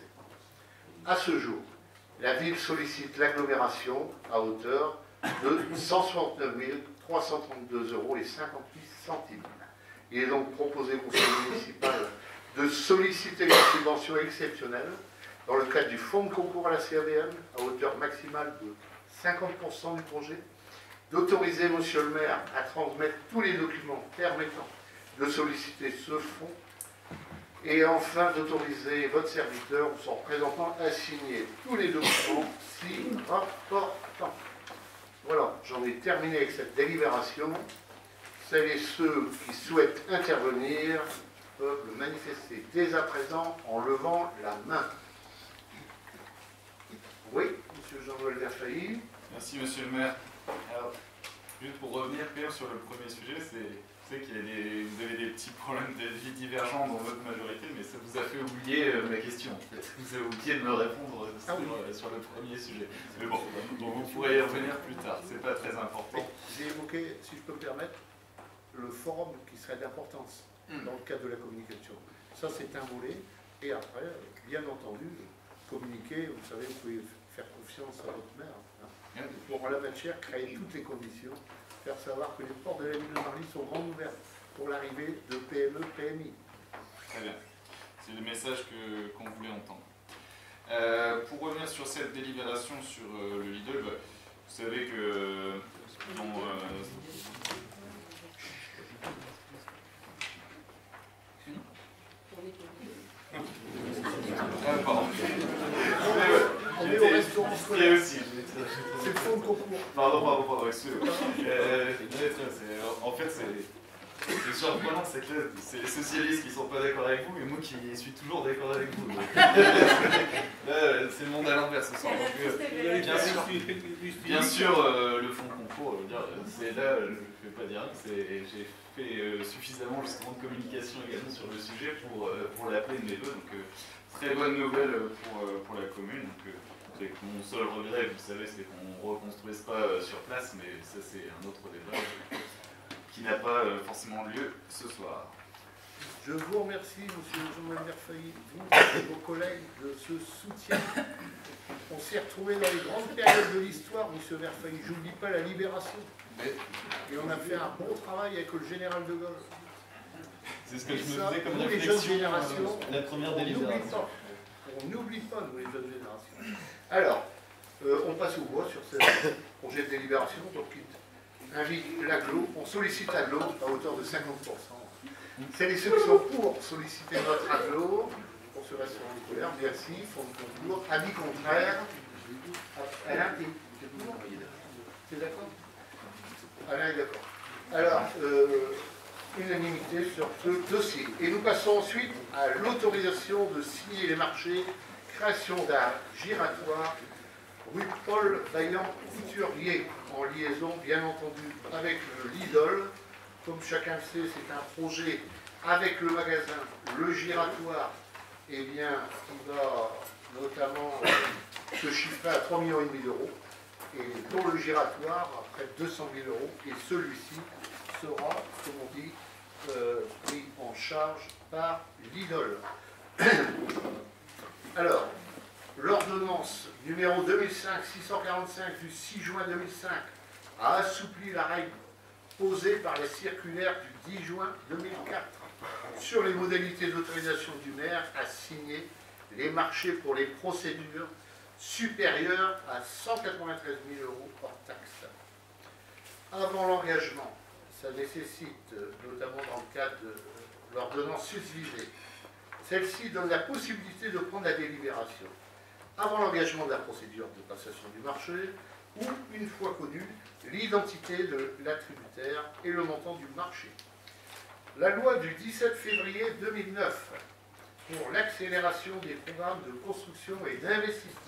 À ce jour, la ville sollicite l'agglomération à hauteur de 169 332 € et 58 centimes. Il est donc proposé au conseil municipal de solliciter une subvention exceptionnelle dans le cadre du fonds de concours à la CAVM à hauteur maximale de 50% du projet, d'autoriser monsieur le maire à transmettre tous les documents permettant de solliciter ce fonds, et enfin d'autoriser votre serviteur ou son représentant à signer tous les documents si rapportants. Voilà, j'en ai terminé avec cette délibération. Celles et ceux qui souhaitent intervenir peuvent le manifester dès à présent en levant la main. Oui, monsieur Jean-Noël Verfailly. Merci, monsieur le maire. Alors, juste pour revenir quand même sur le premier sujet, c'est qu'il y a vous avez des petits problèmes d'avis divergents dans votre majorité, mais ça vous a fait oublier ma question. En fait. Vous avez oublié de me répondre sur le premier sujet. Mais bon, donc vous pourrez y revenir plus tard, c'est pas très important. J'ai évoqué, si je peux me permettre, le forum qui serait d'importance dans le cadre de la communication. Ça, c'est un volet. Et après, bien entendu, communiquer, vous savez, vous pouvez faire confiance à votre maire. Hein, pour la matière, créer toutes les conditions, faire savoir que les portes de la ville de Marly sont grandes ouvertes pour l'arrivée de PME, PMI. Très bien. C'est le message qu'on voulait entendre. Pour revenir sur cette délibération sur le Lidl, vous savez que pardon. On est au restaurant scolaire. aussi. C'est le fond de concours. Pardon, excusez-moi. En fait, c'est surprenant, c'est que c'est les socialistes qui ne sont pas d'accord avec vous, et moi qui suis toujours d'accord avec vous. Là, c'est le monde à l'envers ce soir. Donc, bien sûr, le fonds de concours, c'est là, je ne fais pas dire, j'ai fait suffisamment justement de communication également sur le sujet pour l'appeler de mes voeux. Donc, très bonne nouvelle pour la commune. Donc, mon seul regret, vous savez, c'est qu'on ne reconstruise pas sur place, mais ça c'est un autre débat. qui n'a pas forcément lieu ce soir. Je vous remercie, monsieur Jean-Noël Verfailly, vous et vos collègues, de ce soutien. On s'est retrouvés dans les grandes périodes de l'histoire, monsieur Verfailly. J'oublie pas la Libération. Et on a fait un bon travail avec le général de Gaulle. C'est ce que je me Ça, faisais comme nous, les réflexion. jeunes générations, La première délibération. On n'oublie pas, nous, les jeunes générations. Alors, on passe au voix sur ce projet de délibération. Donc, il invite l'aglo, on sollicite l'aglo à hauteur de 50%. Celles et ceux qui sont pour solliciter notre aglo, pour ce restaurant scolaire, merci, font le concours. Avis contraire. Alain, t'es d'accord? Alain est d'accord. Alors, unanimité sur ce dossier. Et nous passons ensuite à l'autorisation de signer les marchés, création d'un giratoire, rue Paul Vaillant Couturier, en liaison bien entendu avec le Lidl. Comme chacun le sait, c'est un projet avec le magasin, le giratoire, eh bien, qui va notamment se chiffrer à 3,5 millions d'euros. Et pour le giratoire, à près de 200 000 euros. Et celui-ci sera, comme on dit, pris en charge par Lidl. Alors, l'ordonnance numéro 2005-645 du 6 juin 2005 a assoupli la règle posée par la circulaire du 10 juin 2004 sur les modalités d'autorisation du maire à signer les marchés pour les procédures supérieures à 193 000 euros hors taxe. Avant l'engagement, ça nécessite, notamment dans le cadre de l'ordonnance susvisée, celle-ci donne la possibilité de prendre la délibération avant l'engagement de la procédure de passation du marché ou, une fois connue, l'identité de l'attributaire et le montant du marché. La loi du 17 février 2009 pour l'accélération des programmes de construction et d'investissement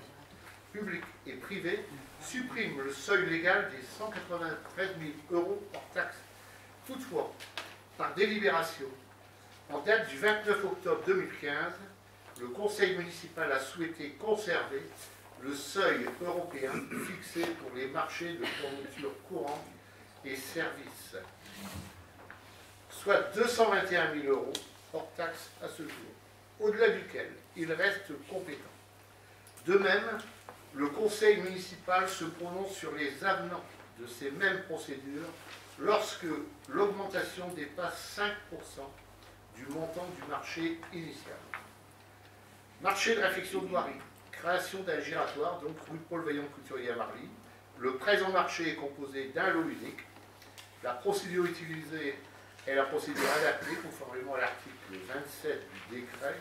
publics et privés supprime le seuil légal des 193 000 euros hors taxe. Toutefois, par délibération, en date du 29 octobre 2015, le Conseil municipal a souhaité conserver le seuil européen fixé pour les marchés de fourniture courante et services, soit 221 000 euros hors taxe à ce jour, au-delà duquel il reste compétent. De même, le Conseil municipal se prononce sur les avenants de ces mêmes procédures lorsque l'augmentation dépasse 5% du montant du marché initial. Marché de réfection de voirie, création d'un giratoire, donc rue Paul Vaillant Couturier à Marly. Le présent marché est composé d'un lot unique. La procédure utilisée est la procédure adaptée conformément à l'article 27 du décret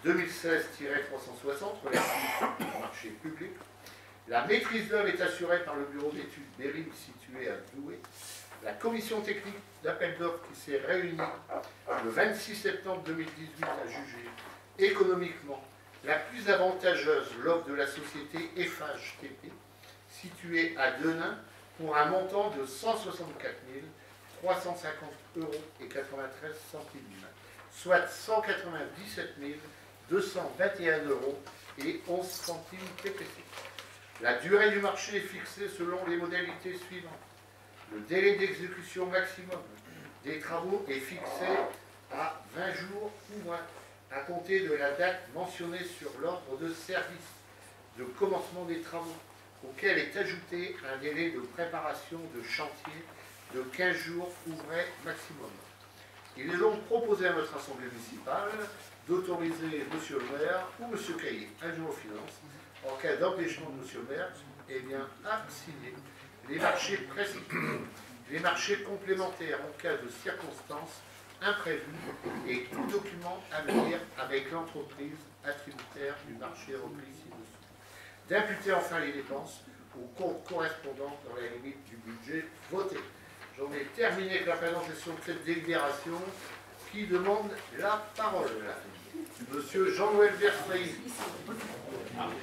2016-360 relatif au marché public. La maîtrise d'œuvre est assurée par le bureau d'études BERIM situé à Douai. La commission technique d'appel d'offres qui s'est réunie le 26 septembre 2018 a jugé économiquement la plus avantageuse l'offre de la société Eiffage TP, située à Denain, pour un montant de 164 350 euros et 93 centimes, soit 197 221 euros et 11 centimes TPC. La durée du marché est fixée selon les modalités suivantes. Le délai d'exécution maximum des travaux est fixé à 20 jours ou moins, à compter de la date mentionnée sur l'ordre de service de commencement des travaux, auquel est ajouté un délai de préparation de chantier de 15 jours ouvrés maximum. Il est donc proposé à notre Assemblée municipale d'autoriser M. le maire ou M. Caillé, adjoint aux finances, en cas d'empêchement de M. le maire, eh bien, à signer les marchés précités, les marchés complémentaires en cas de circonstances imprévues et tout document à venir avec l'entreprise attributaire du marché repris ci-dessous. D'imputer enfin les dépenses au compte correspondant dans la limite du budget voté. J'en ai terminé avec la présentation de cette délibération. Qui demande la parole? Monsieur Jean-Noël Verfailly.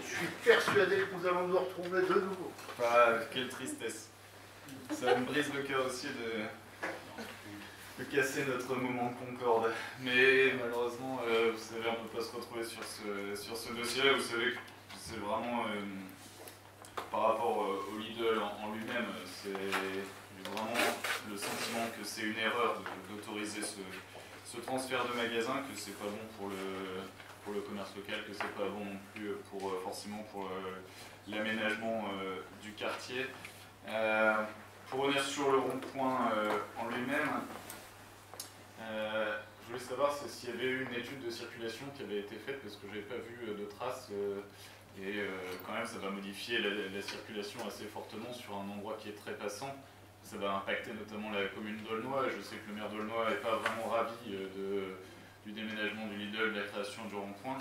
Je suis persuadé que nous allons nous retrouver de nouveau. Ah, quelle tristesse. Ça me brise le cœur aussi de casser notre moment de concorde. Mais malheureusement, vous savez, on ne peut pas se retrouver sur ce dossier-là. Vous savez que c'est vraiment, par rapport au Lidl en lui-même, j'ai vraiment le sentiment que c'est une erreur d'autoriser ce transfert de magasins, que c'est pas bon pour le commerce local, que c'est pas bon non plus forcément pour l'aménagement du quartier. Pour revenir sur le rond-point en lui-même, je voulais savoir s'il y avait eu une étude de circulation qui avait été faite, parce que je n'avais pas vu de traces, et quand même ça va modifier la circulation assez fortement sur un endroit qui est très passant. Ça va impacter notamment la commune d'Aulnoy. Je sais que le maire d'Aulnoy n'est pas vraiment ravi du déménagement du Lidl, de la création du rond-point.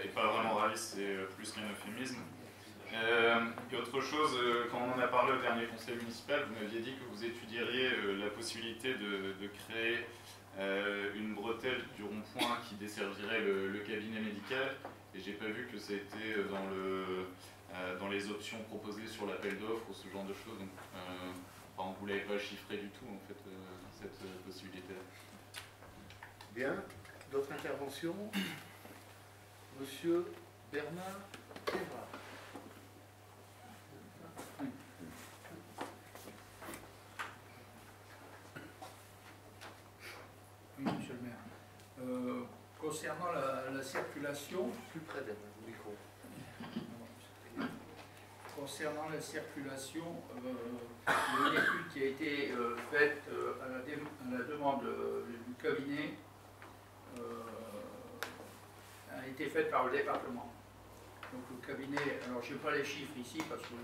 Et pas vraiment ravi, c'est plus qu'un euphémisme. Et autre chose, quand on en a parlé au dernier conseil municipal, vous m'aviez dit que vous étudieriez la possibilité de créer une bretelle du rond-point qui desservirait le cabinet médical. Et j'ai pas vu que ça a été dans les options proposées sur l'appel d'offres ou ce genre de choses. Donc, vous ne l'avez pas chiffré du tout, en fait, cette possibilité-là. Bien. D'autres interventions? Monsieur Bernard Thévard. Oui, monsieur le maire. Concernant la circulation... Plus près d'un micro. Concernant la circulation, une étude qui a été faite à la demande du cabinet a été faite par le département. Donc le cabinet, alors je n'ai pas les chiffres ici, parce que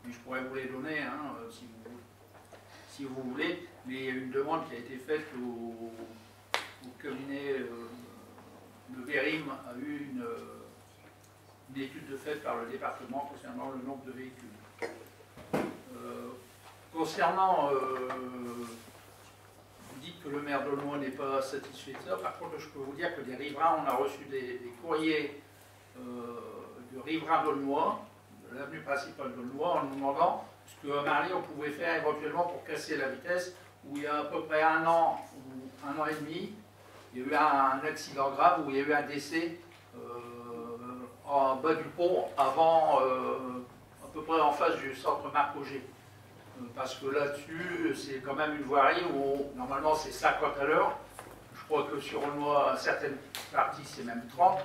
mais je pourrais vous les donner hein, si vous voulez, mais il y a une demande qui a été faite au cabinet, le Vérim a eu une étude faite par le département concernant le nombre de véhicules. Concernant, vous dites que le maire d'Aulnoy n'est pas satisfait de ça, par contre je peux vous dire que des riverains, on a reçu des courriers de riverains d'Aulnoy, de l'avenue principale d'Aulnoy, en nous demandant ce qu'à Marly on pouvait faire éventuellement pour casser la vitesse, où il y a à peu près un an ou un an et demi, il y a eu un accident grave où il y a eu un décès en bas du pont, avant, à peu près en face du centre Marc Auger. Parce que là-dessus, c'est quand même une voirie où normalement c'est 50 à l'heure. Je crois que sur Aulnoy, à certaines parties, c'est même 30,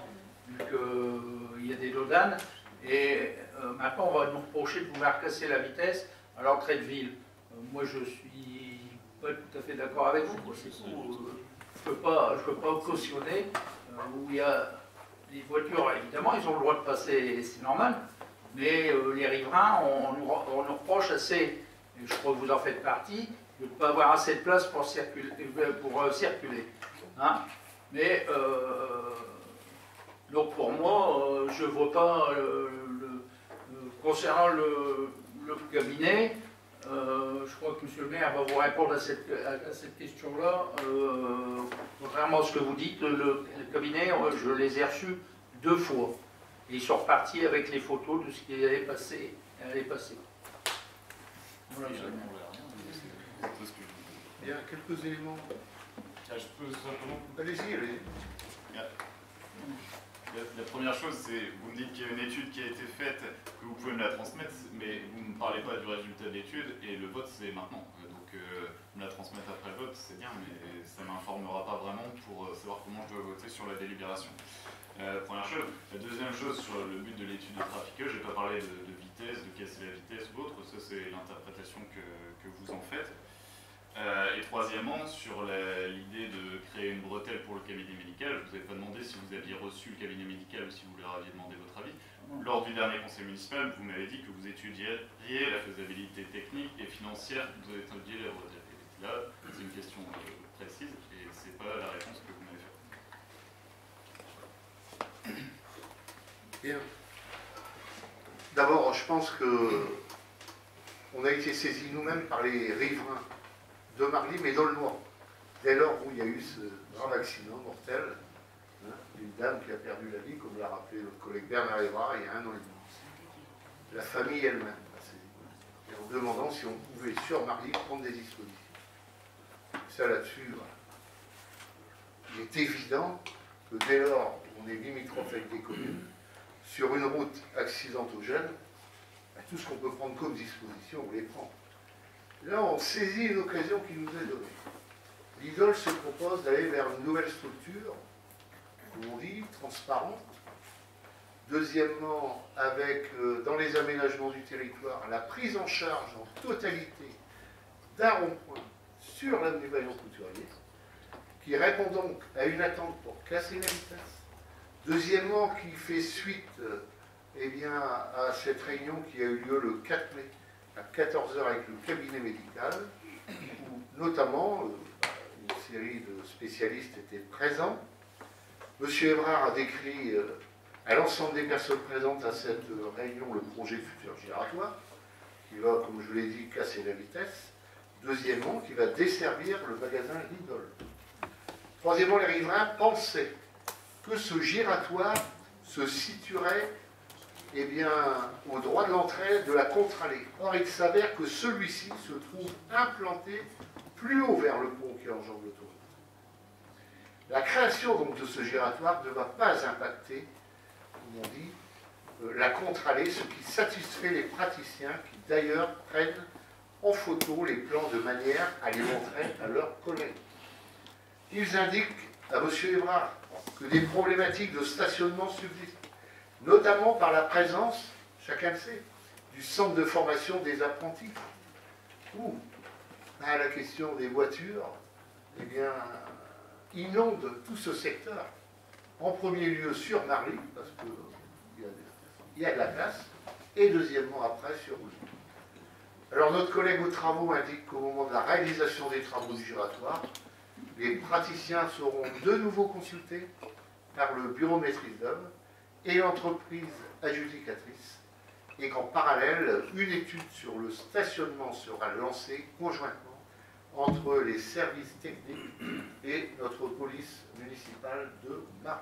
vu qu'il y a des dodanes. Et maintenant, on va nous reprocher de vouloir casser la vitesse à l'entrée de ville. Moi, je suis pas tout à fait d'accord avec vous. Je ne peux pas cautionner où il y a les voitures, évidemment, ils ont le droit de passer, c'est normal, mais les riverains, on nous reproche assez, et je crois que vous en faites partie, de ne pas avoir assez de place pour circuler. Hein. Mais, donc pour moi, je ne vois pas, concernant le cabinet, je crois que M. le maire va vous répondre à cette question-là. Contrairement à ce que vous dites, le cabinet, je les ai reçus 2 fois. Et ils sont repartis avec les photos de ce qui allait passer. Voilà, Il y a quelques éléments. Je peux simplement... Allez-y, allez-y. La première chose, c'est, vous me dites qu'il y a une étude qui a été faite, que vous pouvez me la transmettre, mais vous ne me parlez pas du résultat de l'étude, et le vote, c'est maintenant. Donc, me la transmettre après le vote, c'est bien, mais ça ne m'informera pas vraiment pour savoir comment je dois voter sur la délibération. Première chose. La deuxième chose, sur le but de l'étude de trafic, je n'ai pas parlé de vitesse, de casser la vitesse ou autre, ça c'est l'interprétation que vous en faites. Et troisièmement, sur l'idée de créer une bretelle pour le cabinet médical, je ne vous avais pas demandé si vous aviez reçu le cabinet médical ou si vous leur aviez demandé votre avis. Lors du dernier conseil municipal, vous m'avez dit que vous étudieriez la faisabilité technique et financière, vous avez étudié la bretelle. Et là, c'est une question précise et ce n'est pas la réponse que vous m'avez faite. Bien. D'abord, je pense que on a été saisis nous-mêmes par les riverains de Marly, mais d'Aulnoy, dès lors où il y a eu ce grave accident mortel, hein, d'une dame qui a perdu la vie, comme l'a rappelé notre collègue Bernard Évrard, il y a 1 an et demi. La famille elle-même, et en demandant si on pouvait sur Marly prendre des dispositions. Ça là-dessus, voilà. Il est évident que dès lors où on est limitrophe avec des communes, sur une route accidentogène, tout ce qu'on peut prendre comme disposition, on les prend. là, on saisit une occasion qui nous est donnée. Lidl se propose d'aller vers une nouvelle structure, comme on dit, transparente. Deuxièmement, avec, dans les aménagements du territoire, la prise en charge en totalité d'un rond-point sur l'avenue Vaillant-Couturier, qui répond donc à une attente pour casser la vitesse. Deuxièmement, qui fait suite eh bien, à cette réunion qui a eu lieu le 4 mai à 14 h avec le cabinet médical, où notamment une série de spécialistes étaient présents. M. Evrard a décrit à l'ensemble des personnes présentes à cette réunion le projet futur giratoire, qui va, comme je l'ai dit, casser la vitesse. Deuxièmement, qui va desservir le magasin Lidl. Troisièmement, les riverains pensaient que ce giratoire se situerait eh bien, au droit de l'entrée de la contre-allée. Or, il s'avère que celui-ci se trouve implanté plus haut vers le pont qui enjambe l'autoroute. La création donc, de ce giratoire ne va pas impacter, comme on dit, la contre-allée, ce qui satisfait les praticiens qui d'ailleurs prennent en photo les plans de manière à les montrer à leurs collègues. Ils indiquent à M. Evrard que des problématiques de stationnement subsistent, notamment par la présence, chacun le sait, du centre de formation des apprentis, où, à la question des voitures, eh bien, inonde tout ce secteur. En premier lieu sur Marly, parce qu'il y a de la place, et deuxièmement après sur Rouge. Alors notre collègue aux travaux indique qu'au moment de la réalisation des travaux du giratoire, les praticiens seront de nouveau consultés par le bureau de maîtrise d'œuvre et l'entreprise adjudicatrice, et qu'en parallèle, une étude sur le stationnement sera lancée conjointement entre les services techniques et notre police municipale de Marly.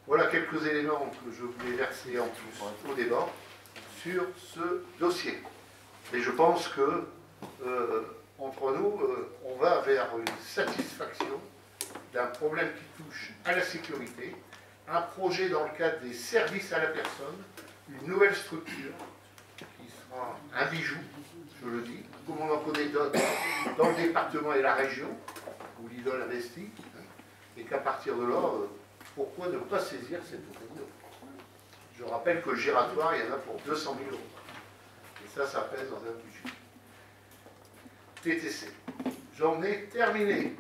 Voilà quelques éléments que je voulais verser en plus au débat sur ce dossier. Et je pense que, entre nous, on va vers une satisfaction d'un problème qui touche à la sécurité, un projet dans le cadre des services à la personne, une nouvelle structure qui sera un bijou, je le dis, comme on en connaît d'autres dans le département et la région, où Lidl investit, et qu'à partir de là, pourquoi ne pas saisir cette occasion? Je rappelle que le giratoire, il y en a pour 200 000 €. Et ça pèse dans un budget. TTC. J'en ai terminé.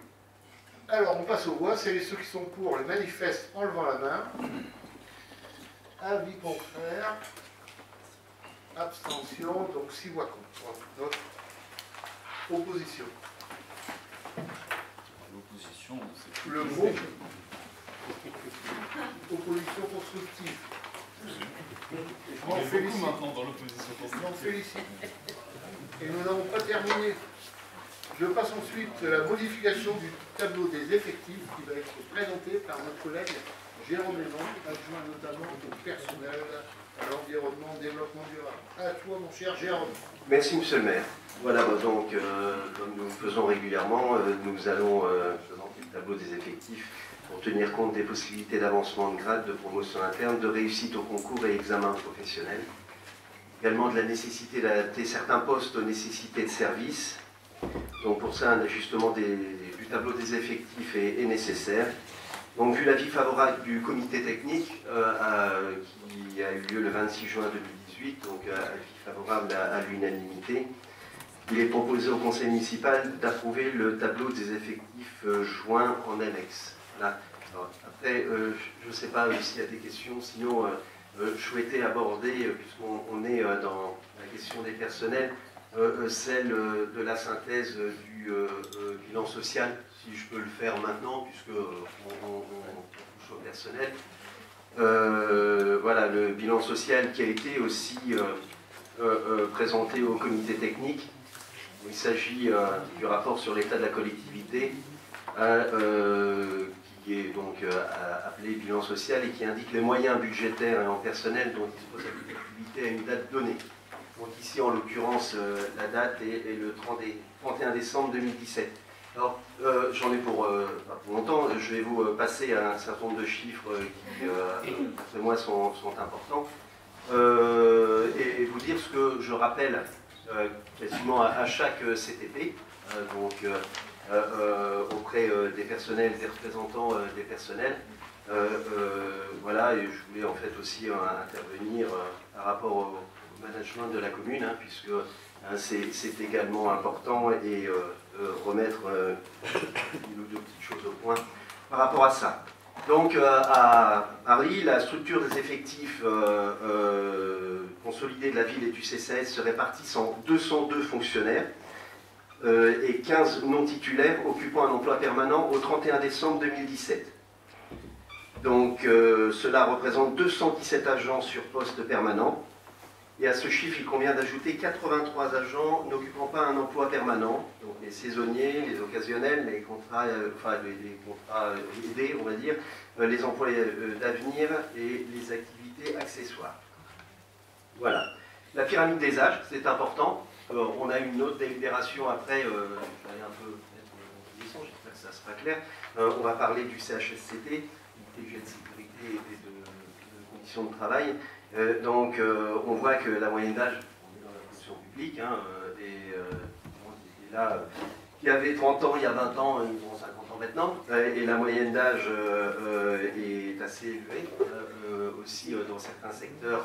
Alors, on passe aux voix. C'est ceux qui sont pour le manifeste en levant la main. Avis contraire. Abstention. Donc 6 voix contre. Notre opposition. L'opposition, c'est Le groupe. Opposition constructive. Je m'en félicite. maintenant dans l'opposition Je m'en félicite. Et nous n'avons pas terminé. Je passe ensuite à la modification du tableau des effectifs qui va être présenté par notre collègue Jérôme Léman, adjoint notamment au personnel, à l'environnement, au développement durable. À toi, mon cher Jérôme. Merci, monsieur le maire. Voilà, donc, comme nous le faisons régulièrement, nous allons présenter le tableau des effectifs pour tenir compte des possibilités d'avancement de grade, de promotion interne, de réussite au concours et examen professionnel. Également de la nécessité d'adapter certains postes aux nécessités de service. Donc pour ça, un ajustement du tableau des effectifs est nécessaire. Donc vu l'avis favorable du comité technique qui a eu lieu le 26 juin 2018, donc avis favorable à l'unanimité, il est proposé au conseil municipal d'approuver le tableau des effectifs joints en annexe. Voilà. Alors, après, je ne sais pas s'il y a des questions, sinon je souhaitais aborder, puisqu'on est dans la question des personnels, celle de la synthèse du bilan social, si je peux le faire maintenant, puisque on touche au personnel. Voilà, le bilan social qui a été aussi présenté au comité technique. Il s'agit du rapport sur l'état de la collectivité, qui est donc appelé bilan social et qui indique les moyens budgétaires et en personnel dont dispose la collectivité à une date donnée. Donc ici, en l'occurrence, la date est le 31 décembre 2017. Alors, j'en ai pour longtemps, je vais vous passer un certain nombre de chiffres qui, d'après moi, sont importants, et vous dire ce que je rappelle quasiment à chaque CTP, auprès des personnels, des représentants des personnels. Voilà, et je voulais en fait aussi intervenir par rapport au management de la commune, hein, puisque c'est également important, et remettre une ou deux petites choses au point par rapport à ça. Donc à Paris, la structure des effectifs consolidés de la ville et du CCAS se répartissent en 202 fonctionnaires et 15 non titulaires occupant un emploi permanent au 31 décembre 2017. Donc cela représente 217 agents sur poste permanent. Et à ce chiffre, il convient d'ajouter 83 agents n'occupant pas un emploi permanent, donc les saisonniers, les occasionnels, les contrats, les contrats aidés, on va dire, les emplois d'avenir et les activités accessoires. Voilà. La pyramide des âges, c'est important. On a une autre délibération après, je vais aller un peu j'espère que ça sera clair. On va parler du CHSCT, unité de sécurité et de conditions de travail. Donc on voit que la moyenne d'âge, on est dans la fonction publique, hein, là, qui avait 30 ans il y a 20 ans, ils ont 50 ans maintenant, et la moyenne d'âge est assez élevée, aussi dans certains secteurs,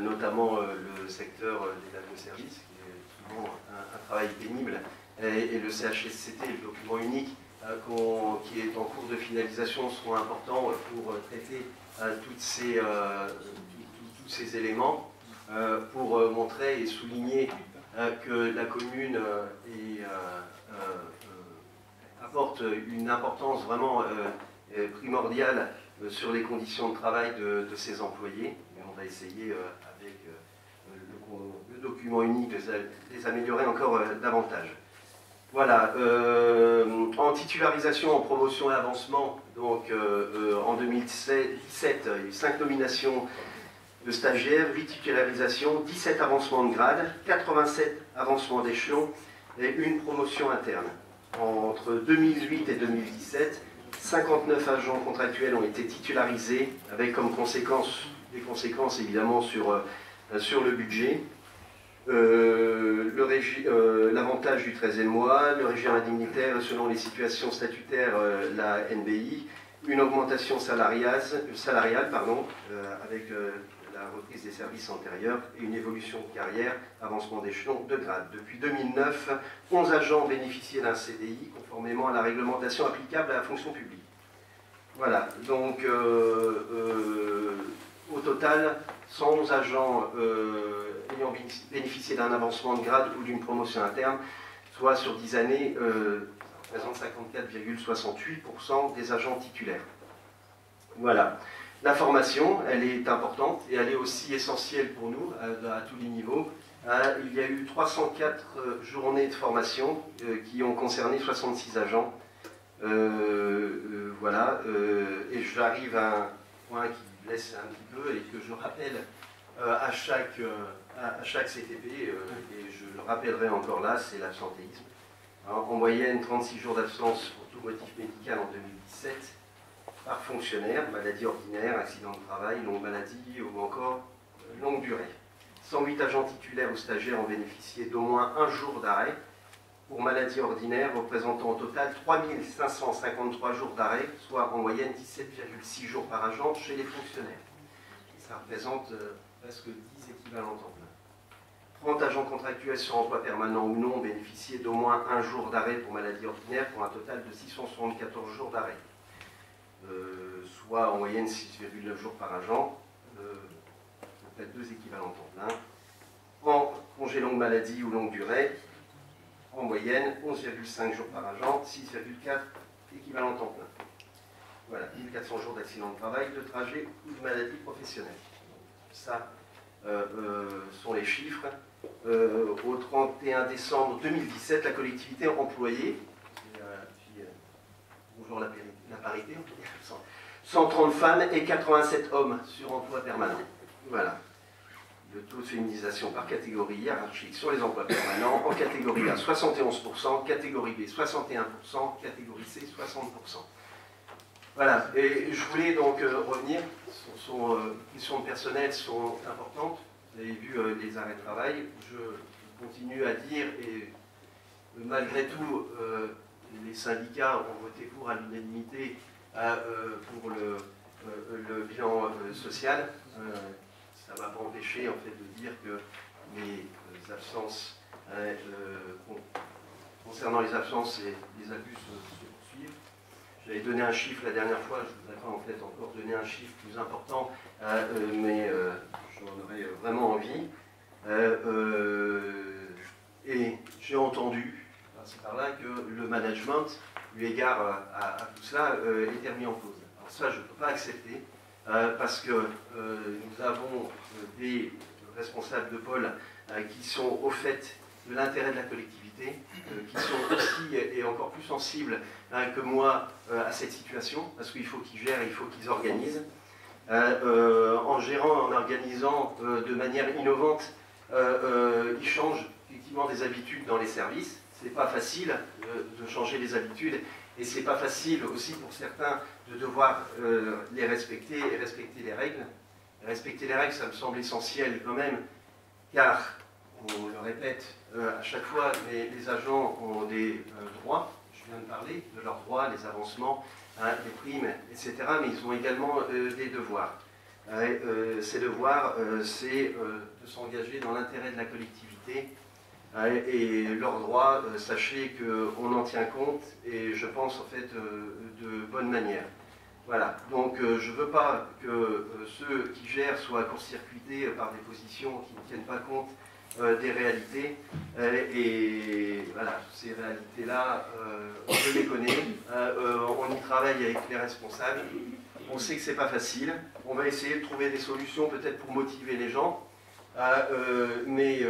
notamment le secteur des dames de service, qui est souvent un travail pénible, et le CHSCT, le document unique, qui est en cours de finalisation, seront importants pour traiter tous ces éléments, pour montrer et souligner que la commune apporte une importance vraiment primordiale sur les conditions de travail de ses employés. Et on va essayer, avec le document unique, de les améliorer encore davantage. Voilà, en titularisation, en promotion et avancement, donc en 2017, il y a eu 5 nominations de stagiaires, 8 titularisations, 17 avancements de grade, 87 avancements d'échelon et une promotion interne. Entre 2008 et 2017, 59 agents contractuels ont été titularisés, avec comme conséquence, des conséquences évidemment sur le budget. L'avantage du 13e mois, le régime indemnitaire selon les situations statutaires, la NBI, une augmentation salariale, avec la reprise des services antérieurs et une évolution de carrière, avancement d'échelon de grade. Depuis 2009, 11 agents bénéficiaient d'un CDI conformément à la réglementation applicable à la fonction publique. Voilà, donc au total, 111 agents ayant bénéficié d'un avancement de grade ou d'une promotion interne, soit sur 10 années, ça représente 54,68% des agents titulaires. Voilà. La formation, elle est importante et elle est aussi essentielle pour nous à tous les niveaux. Il y a eu 304 journées de formation qui ont concerné 66 agents. Voilà. Et j'arrive à un point qui blesse un petit peu et que je rappelle à chaque CTP, et je le rappellerai encore là, c'est l'absentéisme. En moyenne, 36 jours d'absence pour tout motif médical en 2017, par fonctionnaire, maladie ordinaire, accident de travail, longue maladie ou encore longue durée. 108 agents titulaires ou stagiaires ont bénéficié d'au moins un jour d'arrêt pour maladie ordinaire, représentant au total 3553 jours d'arrêt, soit en moyenne 17,6 jours par agent chez les fonctionnaires. Ça représente presque 10 équivalents temps plein. 30 agents contractuels sur emploi permanent ou non ont bénéficié d'au moins un jour d'arrêt pour maladie ordinaire, pour un total de 674 jours d'arrêt. Soit en moyenne 6,9 jours par agent, peut-être 2 équivalents temps plein. En congé longue maladie ou longue durée, en moyenne 11,5 jours par agent, 6,4 équivalents temps plein. Voilà, 1400 jours d'accident de travail, de trajet ou de maladie professionnelle. Ça sont les chiffres. Au 31 décembre 2017, la collectivité employée, bonjour la parité, 130 femmes et 87 hommes sur emploi permanent. Voilà. Le taux de féminisation par catégorie hiérarchique sur les emplois permanents, en catégorie A 71%, catégorie B 61%, catégorie C 60%. Voilà, et je voulais donc revenir, les questions de personnel sont importantes, vous avez vu les arrêts de travail. Je continue à dire, et malgré tout, les syndicats ont voté pour à l'unanimité pour le bilan social. Ça ne m'a pas empêché en fait de dire que les absences, concernant les absences, les abus se poursuivent. J'avais donné un chiffre la dernière fois, je voudrais pas en fait encore donner un chiffre plus important, mais j'en aurais vraiment envie. Et j'ai entendu, c'est par là, que le management, eu égard à tout cela, est remis en cause. Alors ça, je ne peux pas accepter, parce que nous avons des responsables de pôle qui sont au fait de l'intérêt de la collectivité, qui sont aussi et encore plus sensibles que moi à cette situation, parce qu'il faut qu'ils gèrent, il faut qu'ils organisent. En gérant, en organisant de manière innovante, ils changent effectivement des habitudes dans les services. C'est pas facile de changer les habitudes, et c'est pas facile aussi pour certains de devoir les respecter et respecter les règles. Respecter les règles, ça me semble essentiel quand même, car, on le répète à chaque fois, les agents ont des droits. Je viens de parler de leurs droits, les avancements, les primes, etc. Mais ils ont également des devoirs. Ces devoirs, c'est de s'engager dans l'intérêt de la collectivité. Et leurs droits, sachez qu'on en tient compte, et je pense en fait de bonne manière. Voilà, donc je ne veux pas que ceux qui gèrent soient court-circuités par des positions qui ne tiennent pas compte des réalités. Et voilà, ces réalités-là, je les connais, on y travaille avec les responsables, on sait que ce n'est pas facile, on va essayer de trouver des solutions peut-être pour motiver les gens, mais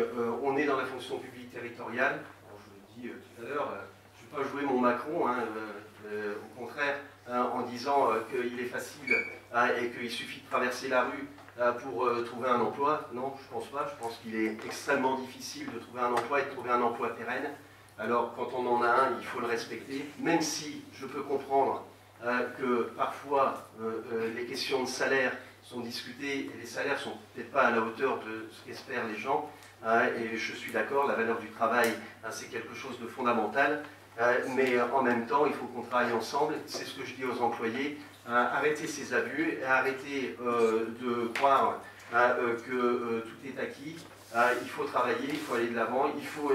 on est dans la fonction publique territoriale. Alors, je le dis tout à l'heure, je ne vais pas jouer mon Macron, au contraire, en disant qu'il est facile et qu'il suffit de traverser la rue pour trouver un emploi. Non, je ne pense pas. Je pense qu'il est extrêmement difficile de trouver un emploi et de trouver un emploi pérenne. Alors, quand on en a un, il faut le respecter, même si je peux comprendre que parfois les questions de salaire sont discutées et les salaires ne sont peut-être pas à la hauteur de ce qu'espèrent les gens. Et je suis d'accord, la valeur du travail, c'est quelque chose de fondamental. Mais en même temps, il faut qu'on travaille ensemble. C'est ce que je dis aux employés. Arrêtez ces abus, arrêtez de croire que tout est acquis. Il faut travailler, il faut aller de l'avant, il faut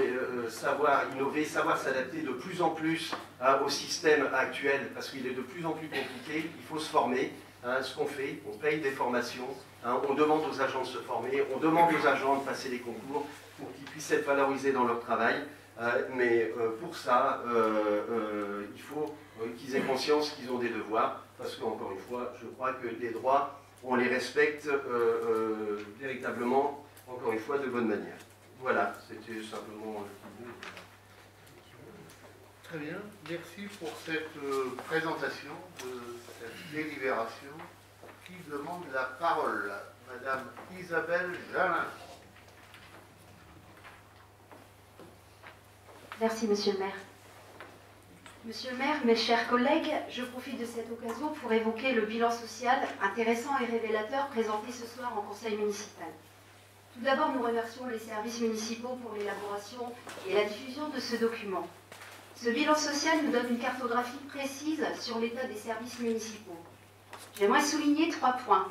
savoir innover, savoir s'adapter de plus en plus au système actuel, parce qu'il est de plus en plus compliqué. Il faut se former. Ce qu'on fait, on paye des formations, on demande aux agents de se former, on demande aux agents de passer des concours pour qu'ils puissent être valorisés dans leur travail. Mais pour ça, il faut qu'ils aient conscience qu'ils ont des devoirs, parce qu'encore une fois, je crois que les droits, on les respecte véritablement, encore une fois, de bonne manière. Voilà, c'était simplement le petit bout. Très bien, merci pour cette présentation de cette délibération. Qui demande la parole? Madame Isabelle Jalin. Merci, Monsieur le maire. Monsieur le maire, mes chers collègues, je profite de cette occasion pour évoquer le bilan social intéressant et révélateur présenté ce soir en conseil municipal. Tout d'abord, nous remercions les services municipaux pour l'élaboration et la diffusion de ce document. Ce bilan social nous donne une cartographie précise sur l'état des services municipaux. J'aimerais souligner 3 points.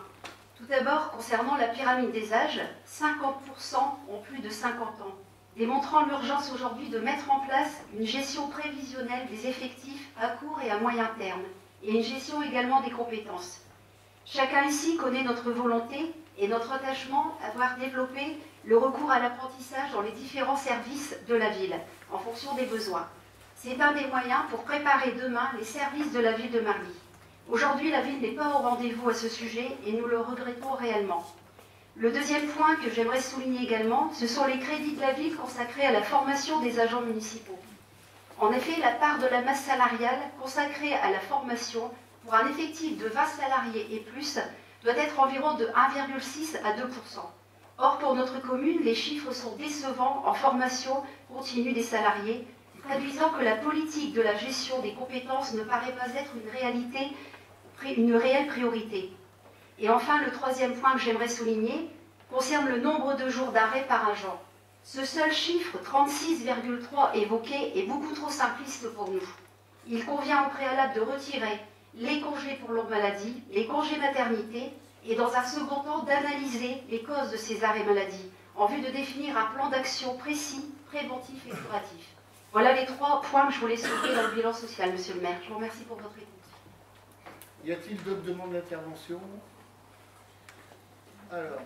Tout d'abord, concernant la pyramide des âges, 50% ont plus de 50 ans, démontrant l'urgence aujourd'hui de mettre en place une gestion prévisionnelle des effectifs à court et à moyen terme, et une gestion également des compétences. Chacun ici connaît notre volonté et notre attachement à voir développer le recours à l'apprentissage dans les différents services de la ville, en fonction des besoins. C'est un des moyens pour préparer demain les services de la ville de Marly. Aujourd'hui, la ville n'est pas au rendez-vous à ce sujet et nous le regrettons réellement. Le deuxième point que j'aimerais souligner également, ce sont les crédits de la ville consacrés à la formation des agents municipaux. En effet, la part de la masse salariale consacrée à la formation pour un effectif de 20 salariés et plus doit être environ de 1,6 à 2%. Or, pour notre commune, les chiffres sont décevants en formation continue des salariés, traduisant que la politique de la gestion des compétences ne paraît pas être une réelle priorité. Et enfin, le troisième point que j'aimerais souligner, concerne le nombre de jours d'arrêt par agent. Ce seul chiffre, 36,3 évoqué, est beaucoup trop simpliste pour nous. Il convient au préalable de retirer les congés pour longue maladie, les congés maternité, et dans un second temps d'analyser les causes de ces arrêts maladie, en vue de définir un plan d'action précis, préventif et curatif. Voilà les 3 points que je voulais soulever dans le bilan social, Monsieur le maire. Je vous remercie pour votre écoute. Y a-t-il d'autres demandes d'intervention? Alors,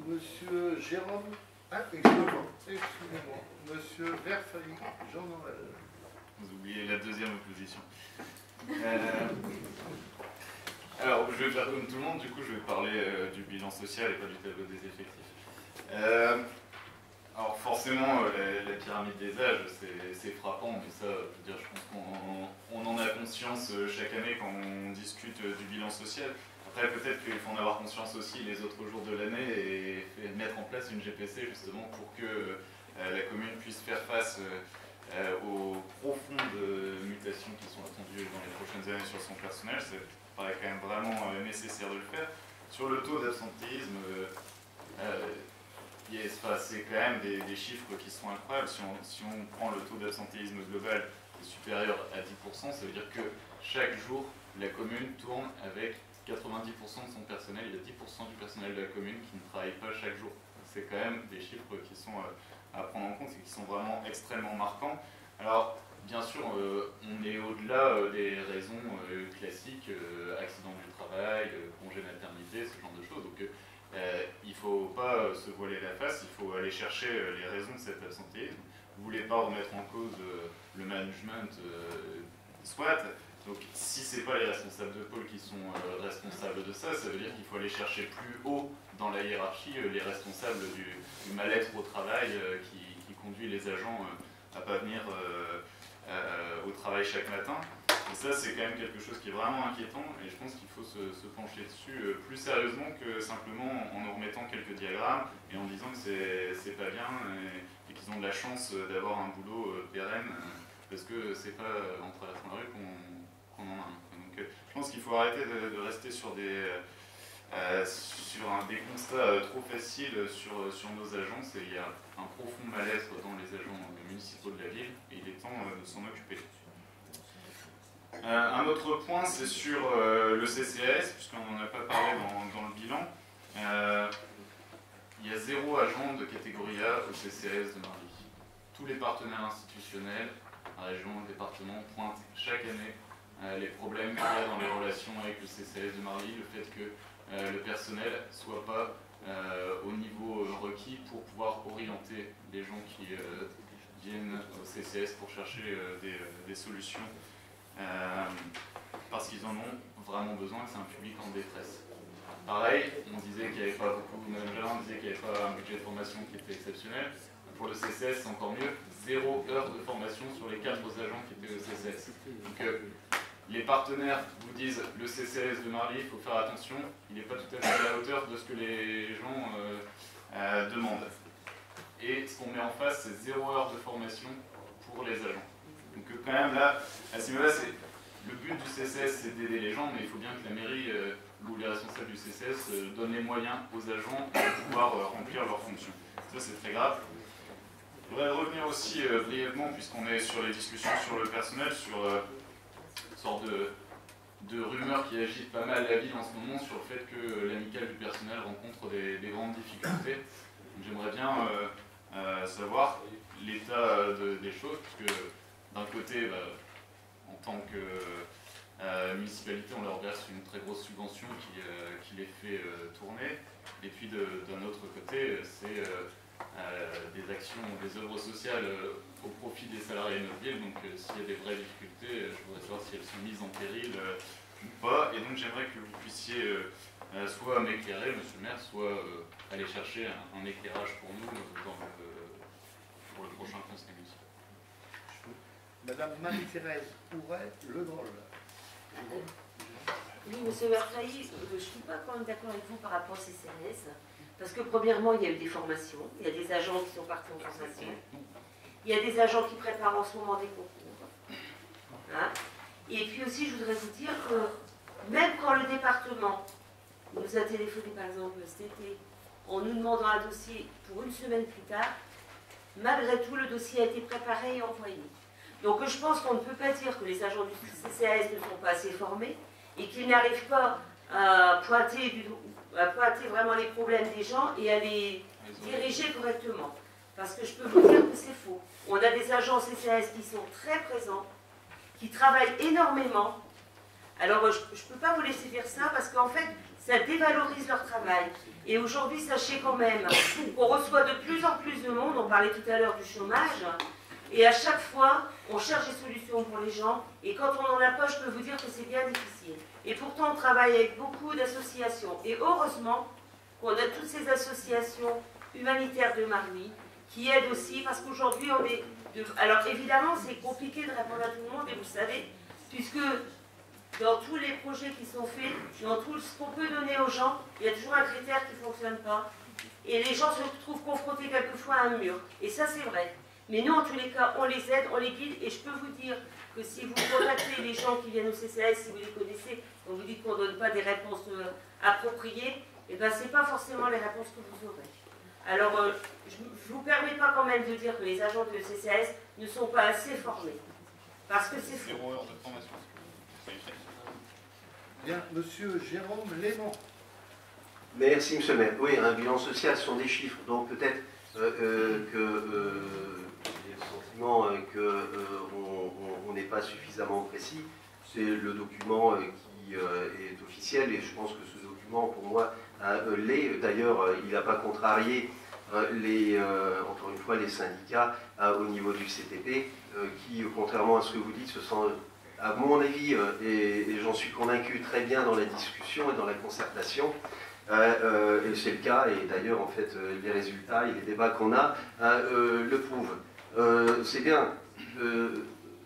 Monsieur Jérôme, excusez-moi, Monsieur Verfailly, Jean Noël. Vous oubliez la deuxième opposition. Alors, je vais faire comme tout le monde, du coup, je vais parler du bilan social et pas du tableau des effectifs. Alors, forcément, la pyramide des âges, c'est frappant, mais ça, je veux dire, je pense qu'on en a conscience chaque année quand on discute du bilan social. Après, peut-être qu'il faut en avoir conscience aussi les autres jours de l'année et mettre en place une GPC, justement, pour que la commune puisse faire face aux profondes mutations qui sont attendues dans les prochaines années sur son personnel. Ça paraît quand même vraiment nécessaire de le faire. Sur le taux d'absentéisme, c'est quand même des chiffres qui sont incroyables. Si on prend le taux d'absentéisme global qui est supérieur à 10%, ça veut dire que chaque jour, la commune tourne avec 90% de son personnel. Il y a 10% du personnel de la commune qui ne travaille pas chaque jour. C'est quand même des chiffres qui sont à prendre en compte et qui sont vraiment extrêmement marquants. Alors, bien sûr, on est au-delà des raisons classiques, accident du travail, congé maternité, ce genre de choses. Donc, il ne faut pas se voiler la face, il faut aller chercher les raisons de cet absentéisme. Vous ne voulez pas remettre en cause le management, soit. Donc, si ce n'est pas les responsables de pôle qui sont responsables de ça, ça veut dire qu'il faut aller chercher plus haut dans la hiérarchie les responsables du mal-être au travail qui conduit les agents à ne pas venir au travail chaque matin. Et ça, c'est quand même quelque chose qui est vraiment inquiétant et je pense qu'il faut se pencher dessus plus sérieusement que simplement en nous remettant quelques diagrammes et en disant que c'est pas bien et qu'ils ont de la chance d'avoir un boulot pérenne parce que c'est pas en traversant la rue qu'on en a un. Donc je pense qu'il faut arrêter de rester sur des constats trop faciles sur nos agences et il y a un profond malaise dans les agents municipaux de la ville et il est temps de s'en occuper. Un autre point, c'est sur le CCAS, puisqu'on n'en a pas parlé dans le bilan. Il y a 0 agent de catégorie A au CCAS de Marly. Tous les partenaires institutionnels, région, département, pointent chaque année les problèmes qu'il y a dans les relations avec le CCAS de Marly, le fait que le personnel ne soit pas au niveau requis pour pouvoir orienter les gens qui viennent au CCAS pour chercher des solutions parce qu'ils en ont vraiment besoin, que c'est un public en détresse. Pareil, on disait qu'il n'y avait pas beaucoup, Mme Jalin disait qu'il n'y avait pas un budget de formation qui était exceptionnel. Pour le CCS, c'est encore mieux, 0 heure de formation sur les 4 agents qui étaient au CCS. Donc les partenaires vous disent le CCS de Marly, il faut faire attention, il n'est pas tout à fait à la hauteur de ce que les gens demandent. Et ce qu'on met en face, c'est 0 heure de formation pour les agents. Donc quand même là, à ce niveau-là, le but du CCS, c'est d'aider les gens, mais il faut bien que la mairie ou les responsables du CCS donnent les moyens aux agents pour pouvoir remplir leurs fonctions. Ça, c'est très grave. Je voudrais revenir aussi brièvement, puisqu'on est sur les discussions sur le personnel, sur une sorte de rumeur qui agite pas mal la ville en ce moment sur le fait que l'amicale du personnel rencontre des grandes difficultés. J'aimerais bien savoir l'état des choses, puisque d'un côté, en tant que municipalité, on leur verse une très grosse subvention qui les fait tourner. Et puis d'un autre côté, c'est des actions, des œuvres sociales au profit des salariés de notre ville. Donc s'il y a des vraies difficultés, je voudrais savoir si elles sont mises en péril ou pas. Et donc j'aimerais que vous puissiez soit m'éclairer, monsieur le maire, soit aller chercher un éclairage pour nous pour le prochain conseil municipal. Madame Marie-Thérèse Ouret-Le Drôle. Oui, monsieur Verfailly, je ne suis pas quand même d'accord avec vous par rapport au CCAS, parce que premièrement, il y a eu des formations, il y a des agents qui sont partis en formation, il y a des agents qui préparent en ce moment des concours. Hein? Et puis aussi, je voudrais vous dire que même quand le département nous a téléphoné, par exemple, cet été, en nous demandant un dossier pour une semaine plus tard. Malgré tout, le dossier a été préparé et envoyé. Donc je pense qu'on ne peut pas dire que les agents du CCAS ne sont pas assez formés et qu'ils n'arrivent pas à pointer vraiment les problèmes des gens et à les diriger correctement. Parce que je peux vous dire que c'est faux. On a des agents CCAS qui sont très présents, qui travaillent énormément. Alors je ne peux pas vous laisser faire ça parce qu'en fait, ça dévalorise leur travail. Et aujourd'hui, sachez quand même qu'on reçoit de plus en plus de monde, on parlait tout à l'heure du chômage, et à chaque fois, on cherche des solutions pour les gens, et quand on n'en a pas, je peux vous dire que c'est bien difficile. Et pourtant, on travaille avec beaucoup d'associations, et heureusement qu'on a toutes ces associations humanitaires de Marly, qui aident aussi, parce qu'aujourd'hui, on est... Alors évidemment, c'est compliqué de répondre à tout le monde, et vous savez, puisque dans tous les projets qui sont faits, dans tout ce qu'on peut donner aux gens, il y a toujours un critère qui ne fonctionne pas. Et les gens se trouvent confrontés quelquefois à un mur. Et ça, c'est vrai. Mais nous, en tous les cas, on les aide, on les guide. Et je peux vous dire que si vous contactez les gens qui viennent au CCAS, si vous les connaissez, on vous dit qu'on ne donne pas des réponses appropriées, et bien, ce n'est pas forcément les réponses que vous aurez. Alors, je ne vous permets pas quand même de dire que les agents de CCAS ne sont pas assez formés. Parce que c'est faux. Bien, monsieur Jérôme Léman. Merci, monsieur le maire. Oui, un bilan social, ce sont des chiffres. Donc peut-être que j'ai le sentiment qu'on n'est pas suffisamment précis. C'est le document qui est officiel et je pense que ce document, pour moi, l'est. D'ailleurs, il n'a pas contrarié encore une fois, les syndicats au niveau du CTP qui, contrairement à ce que vous dites, se sont... À mon avis, et j'en suis convaincu très bien dans la discussion et dans la concertation, et c'est le cas, et d'ailleurs, en fait, les résultats et les débats qu'on a le prouvent. C'est bien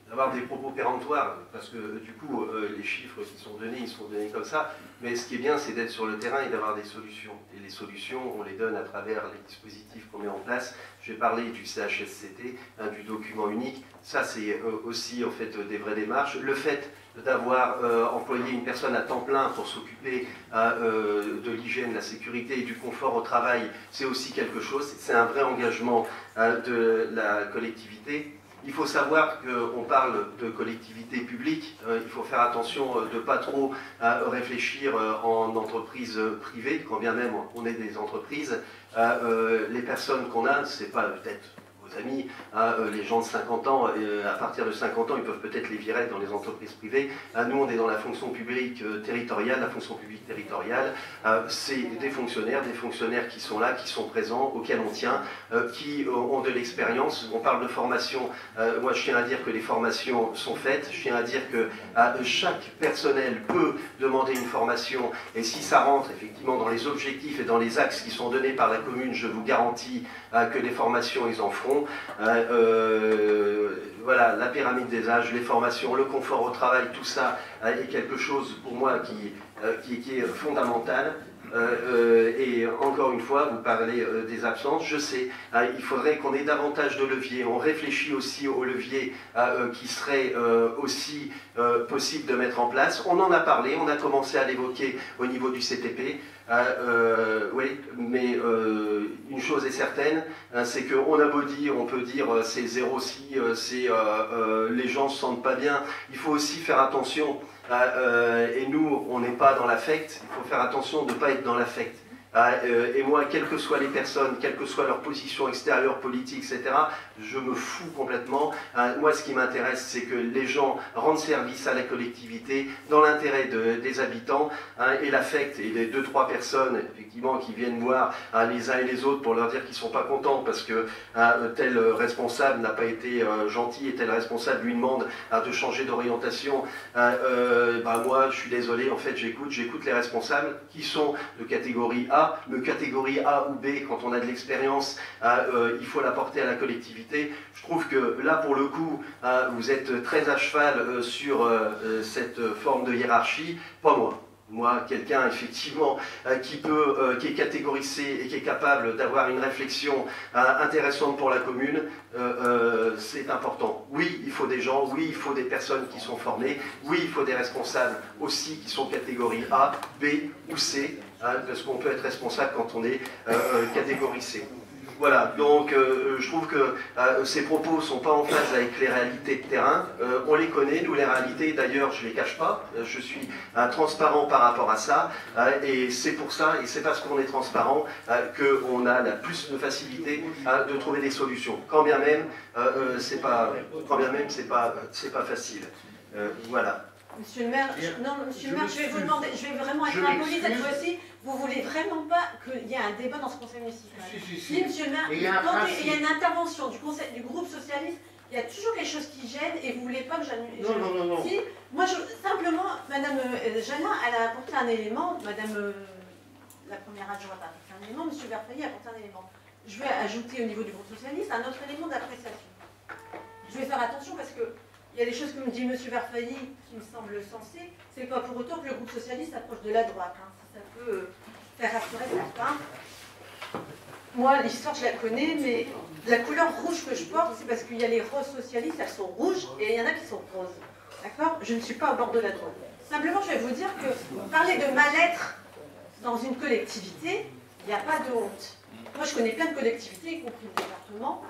d'avoir des propos péremptoires, parce que du coup, les chiffres qui sont donnés, ils sont donnés comme ça, mais ce qui est bien, c'est d'être sur le terrain et d'avoir des solutions. Et les solutions, on les donne à travers les dispositifs qu'on met en place. J'ai parlé du CHSCT, du document unique. Ça, c'est aussi, en fait, des vraies démarches. Le fait d'avoir employé une personne à temps plein pour s'occuper de l'hygiène, de la sécurité et du confort au travail, c'est aussi quelque chose. C'est un vrai engagement de la collectivité. Il faut savoir qu'on parle de collectivité publique, il faut faire attention de ne pas trop réfléchir en entreprise privée, quand bien même on est des entreprises. Les personnes qu'on a, c'est pas peut-être vos amis, les gens de 50 ans, à partir de 50 ans, ils peuvent peut-être les virer dans les entreprises privées. Nous, on est dans la fonction publique territoriale, la fonction publique territoriale, c'est des fonctionnaires qui sont là, qui sont présents, auxquels on tient, qui ont de l'expérience. On parle de formation, moi je tiens à dire que les formations sont faites, je tiens à dire que chaque personnel peut demander une formation, et si ça rentre effectivement dans les objectifs et dans les axes qui sont donnés par la commune, je vous garantis que les formations, ils en feront. Voilà, la pyramide des âges, les formations, le confort au travail, tout ça est quelque chose pour moi qui est fondamental. Et encore une fois, vous parlez des absences, je sais, il faudrait qu'on ait davantage de leviers. On réfléchit aussi aux leviers qui seraient aussi possibles de mettre en place. On en a parlé, on a commencé à l'évoquer au niveau du CTP. Oui, mais une chose est certaine, c'est qu'on a beau dire, on peut dire c'est 0,6, les gens se sentent pas bien. Il faut aussi faire attention. Et nous, on n'est pas dans l'affect, il faut faire attention de ne pas être dans l'affect. Et moi, quelles que soient les personnes, quelle que soit leur position extérieure, politique, etc., je me fous complètement. Moi, ce qui m'intéresse, c'est que les gens rendent service à la collectivité dans l'intérêt des habitants, et l'affect, et les 2-3 personnes, effectivement, qui viennent voir les uns et les autres pour leur dire qu'ils ne sont pas contents parce que tel responsable n'a pas été gentil et tel responsable lui demande de changer d'orientation. Moi, je suis désolé, en fait, j'écoute les responsables qui sont de catégorie A, de catégorie A ou B, quand on a de l'expérience, il faut l'apporter à la collectivité. Je trouve que là, pour le coup, vous êtes très à cheval sur cette forme de hiérarchie. Pas moi. moi, quelqu'un effectivement qui est catégorisé et qui est capable d'avoir une réflexion intéressante pour la commune, c'est important. Oui, il faut des gens, oui, il faut des personnes qui sont formées, oui, il faut des responsables aussi qui sont catégorie A, B ou C, parce qu'on peut être responsable quand on est catégorie C. Voilà, donc je trouve que ces propos ne sont pas en phase avec les réalités de terrain. On les connaît, nous, les réalités, d'ailleurs, je ne les cache pas. Je suis transparent par rapport à ça. Et c'est pour ça, et c'est parce qu'on est transparent, qu'on a la plus de facilité de trouver des solutions. Quand bien même, c'est pas facile. Voilà. Monsieur le maire, monsieur le maire, je vais vous demander, je vais vraiment être impoli cette fois-ci. Vous voulez vraiment pas qu'il y ait un débat dans ce conseil municipal? Si, monsieur le maire, quand il y a une intervention du groupe socialiste, il y a toujours quelque chose qui gêne et vous voulez pas que j'annule. Non. Si, moi, simplement, madame Jeannin, elle a apporté un élément, madame la première adjointe a apporté un élément, monsieur Verfailly a apporté un élément. Je vais ajouter au niveau du groupe socialiste un autre élément d'appréciation. Je vais faire attention parce que il y a des choses que me dit M. Verfailly qui me semblent sensées. C'est pas pour autant que le groupe socialiste s'approche de la droite. Hein. Ça peut faire rassurer certains. Moi, l'histoire, je la connais, mais la couleur rouge que je porte, c'est parce qu'il y a les roses socialistes, elles sont rouges, et il y en a qui sont roses. D'accord? Je ne suis pas au bord de la droite. Simplement, je vais vous dire que parler de mal-être dans une collectivité, il n'y a pas de honte. Moi, je connais plein de collectivités, y compris le département,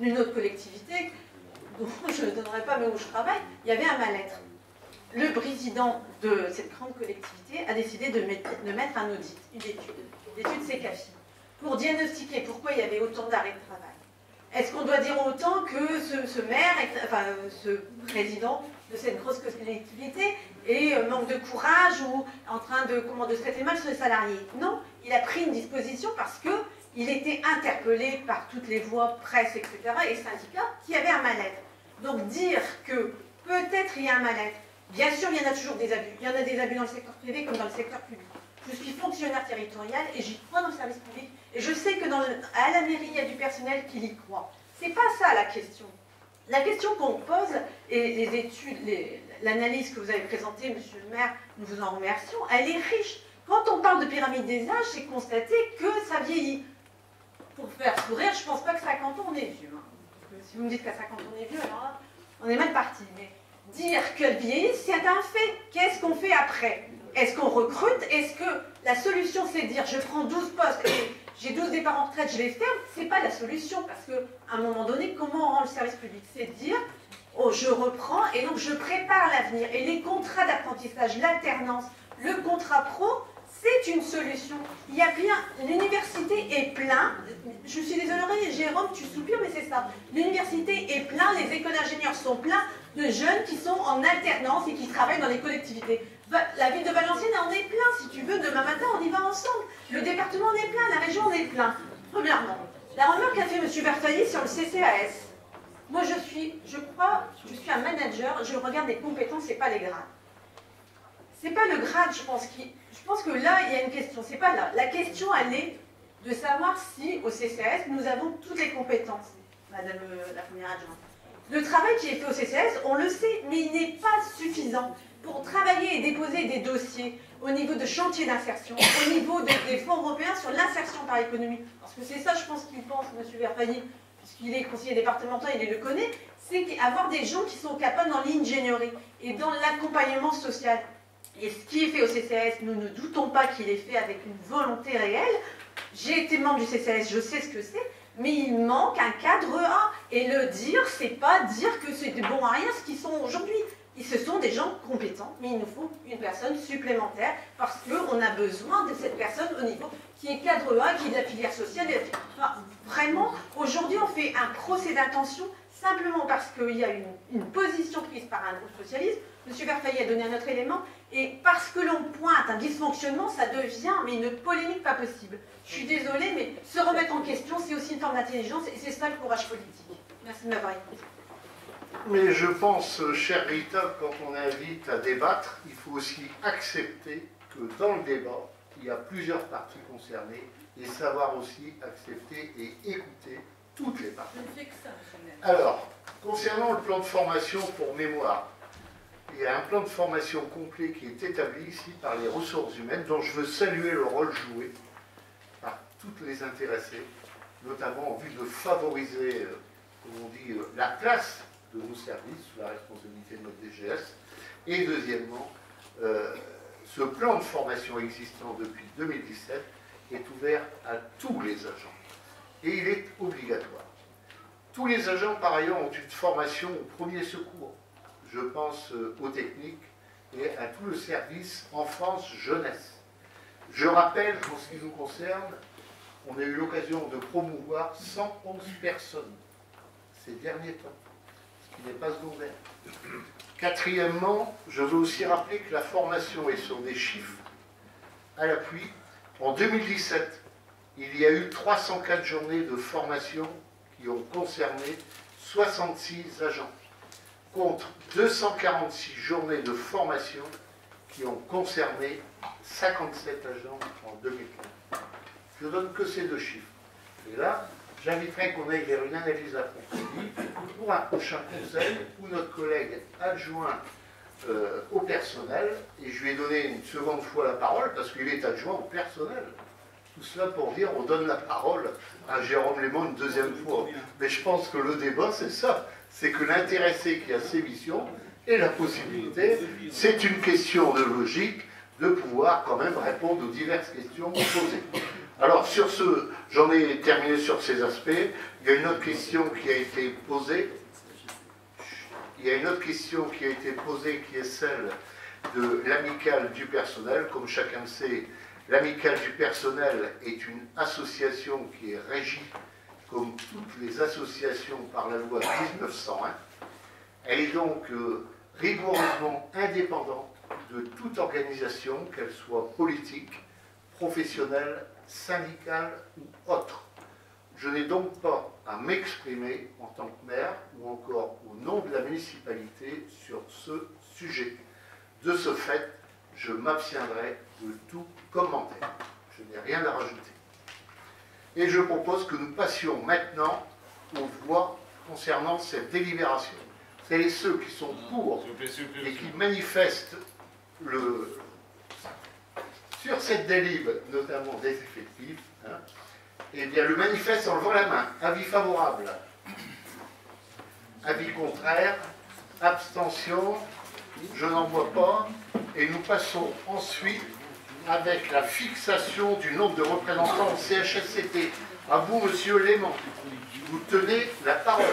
une autre collectivité, dont je ne donnerai pas, mais où je travaille, il y avait un mal-être. Le président de cette grande collectivité a décidé de mettre un audit, une étude CECAFI, pour diagnostiquer pourquoi il y avait autant d'arrêts de travail. Est-ce qu'on doit dire autant que ce président de cette grosse collectivité manque de courage ou en train de traiter mal ses salariés? Non, il a pris une disposition parce qu'il était interpellé par toutes les voies, presse, etc., et syndicats, qui avaient un mal-être. Donc dire que peut-être il y a un mal-être, bien sûr il y en a toujours des abus. Il y en a des abus dans le secteur privé comme dans le secteur public. Je suis fonctionnaire territorial et j'y crois dans le service public. Et je sais que à la mairie, il y a du personnel qui y croit. C'est pas ça la question. La question qu'on pose, et les études, l'analyse que vous avez présentée, monsieur le maire, nous vous en remercions, elle est riche. Quand on parle de pyramide des âges, c'est constater que ça vieillit. Pour faire sourire, je pense pas que 50 ans on est vieux. Hein. Parce que si vous me dites qu'à 50 ans on est vieux, alors là, on est mal parti. Mais dire qu'elle vieillit, c'est un fait. Qu'est-ce qu'on fait après? Est-ce qu'on recrute? Est-ce que la solution c'est de dire je prends 12 postes et j'ai 12 départs en retraite, je les ferme? C'est pas la solution parce qu'à un moment donné, comment on rend le service public? C'est de dire oh, je reprends et donc je prépare l'avenir. Et les contrats d'apprentissage, l'alternance, le contrat pro, c'est une solution. Il y a bien, l'université est plein, je suis désolée Jérôme, tu soupires, mais c'est ça. L'université est plein, les écoles d'ingénieurs sont pleins de jeunes qui sont en alternance et qui travaillent dans les collectivités. La ville de Valenciennes en est plein, si tu veux, demain matin on y va ensemble. Le département en est plein, la région en est plein. Premièrement, la remarque qu'a fait M. Verfailly sur le CCAS. Moi je suis un manager, je regarde les compétences et pas les grades. C'est pas le grade, je pense que là, il y a une question. C'est pas là. La question, elle est de savoir si, au CCAS, nous avons toutes les compétences, madame la première adjointe. Le travail qui est fait au CCAS, on le sait, mais il n'est pas suffisant pour travailler et déposer des dossiers au niveau de chantier d'insertion, au niveau des fonds européens sur l'insertion par l'économie. Parce que c'est ça, je pense, qu'il pense, M. Verfailly, puisqu'il est conseiller départemental, il le connaît, c'est avoir des gens qui sont capables dans l'ingénierie et dans l'accompagnement social. Et ce qui est fait au CCAS, nous ne doutons pas qu'il est fait avec une volonté réelle. J'ai été membre du CCAS, je sais ce que c'est, mais il manque un cadre A. Et le dire, c'est pas dire que c'est bon à rien ce qu'ils sont aujourd'hui. Ce sont des gens compétents, mais il nous faut une personne supplémentaire parce qu'on a besoin de cette personne au niveau qui est cadre A, qui est de la filière sociale. Enfin, vraiment, aujourd'hui, on fait un procès d'intention simplement parce qu'il y a une position prise par un groupe socialiste. M. Verfailly a donné un autre élément, et parce que l'on pointe un dysfonctionnement, ça devient mais une polémique pas possible. Je suis désolée, mais se remettre en question, c'est aussi une forme d'intelligence, et c'est ça le courage politique. Merci de m'avoir écouté. Mais je pense, chère Rita, quand on invite à débattre, il faut aussi accepter que dans le débat, il y a plusieurs parties concernées, et savoir aussi accepter et écouter toutes les parties. Je ne fais que ça, monsieur le maire. Alors, concernant le plan de formation pour mémoire, il y a un plan de formation complet qui est établi ici par les ressources humaines, dont je veux saluer le rôle joué par toutes les intéressées, notamment en vue de favoriser, comme on dit, la place de nos services sous la responsabilité de notre DGS. Et deuxièmement, ce plan de formation existant depuis 2017 est ouvert à tous les agents. Et il est obligatoire. Tous les agents, par ailleurs, ont une formation au premier secours. Je pense aux techniques et à tout le service enfance-jeunesse. Je rappelle qu'en ce qui nous concerne, on a eu l'occasion de promouvoir 111 personnes ces derniers temps, ce qui n'est pas secondaire. Quatrièmement, je veux aussi rappeler que la formation est sur des chiffres à l'appui. En 2017, il y a eu 304 journées de formation qui ont concerné 66 agents, contre 246 journées de formation qui ont concerné 57 agents en 2015. Je ne donne que ces deux chiffres. Et là, j'inviterai qu'on aille vers une analyse approfondie pour un prochain conseil où notre collègue adjoint au personnel, et je lui ai donné une seconde fois la parole parce qu'il est adjoint au personnel. Tout cela pour dire on donne la parole à Jérôme Léman une deuxième fois. Mais je pense que le débat, c'est ça. C'est que l'intéressé qui a ses missions et la possibilité, c'est une question de logique, de pouvoir quand même répondre aux diverses questions posées. Alors sur ce, j'en ai terminé sur ces aspects. Il y a une autre question qui a été posée. Il y a une autre question qui a été posée qui est celle de l'amicale du personnel. Comme chacun le sait, l'amicale du personnel est une association qui est régie, comme toutes les associations, par la loi 1901. Elle est donc rigoureusement indépendante de toute organisation, qu'elle soit politique, professionnelle, syndicale ou autre. Je n'ai donc pas à m'exprimer en tant que maire ou encore au nom de la municipalité sur ce sujet. De ce fait, je m'abstiendrai de tout commentaire. Je n'ai rien à rajouter. Et je propose que nous passions maintenant aux voix concernant cette délibération. C'est ceux qui sont pour et qui manifestent sur cette délib, notamment des effectifs, hein, eh bien le manifeste en levant la main. Avis favorable. Avis contraire. Abstention. Je n'en vois pas. Et nous passons ensuite avec la fixation du nombre de représentants au CHSCT. À vous, monsieur Léman. Vous tenez la parole.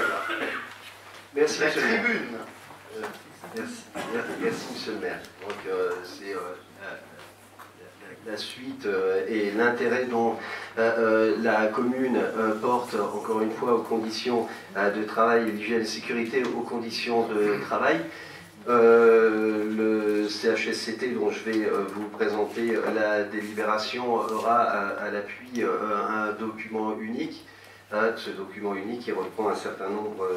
Merci, la monsieur le maire. tribune. Merci, monsieur le maire. Donc, c'est la suite et l'intérêt dont la commune porte, encore une fois, aux conditions de travail, l'hygiène et sécurité, aux conditions de travail. Le CHSCT dont je vais vous présenter la délibération aura à l'appui un document unique. Ce document unique qui reprend un certain nombre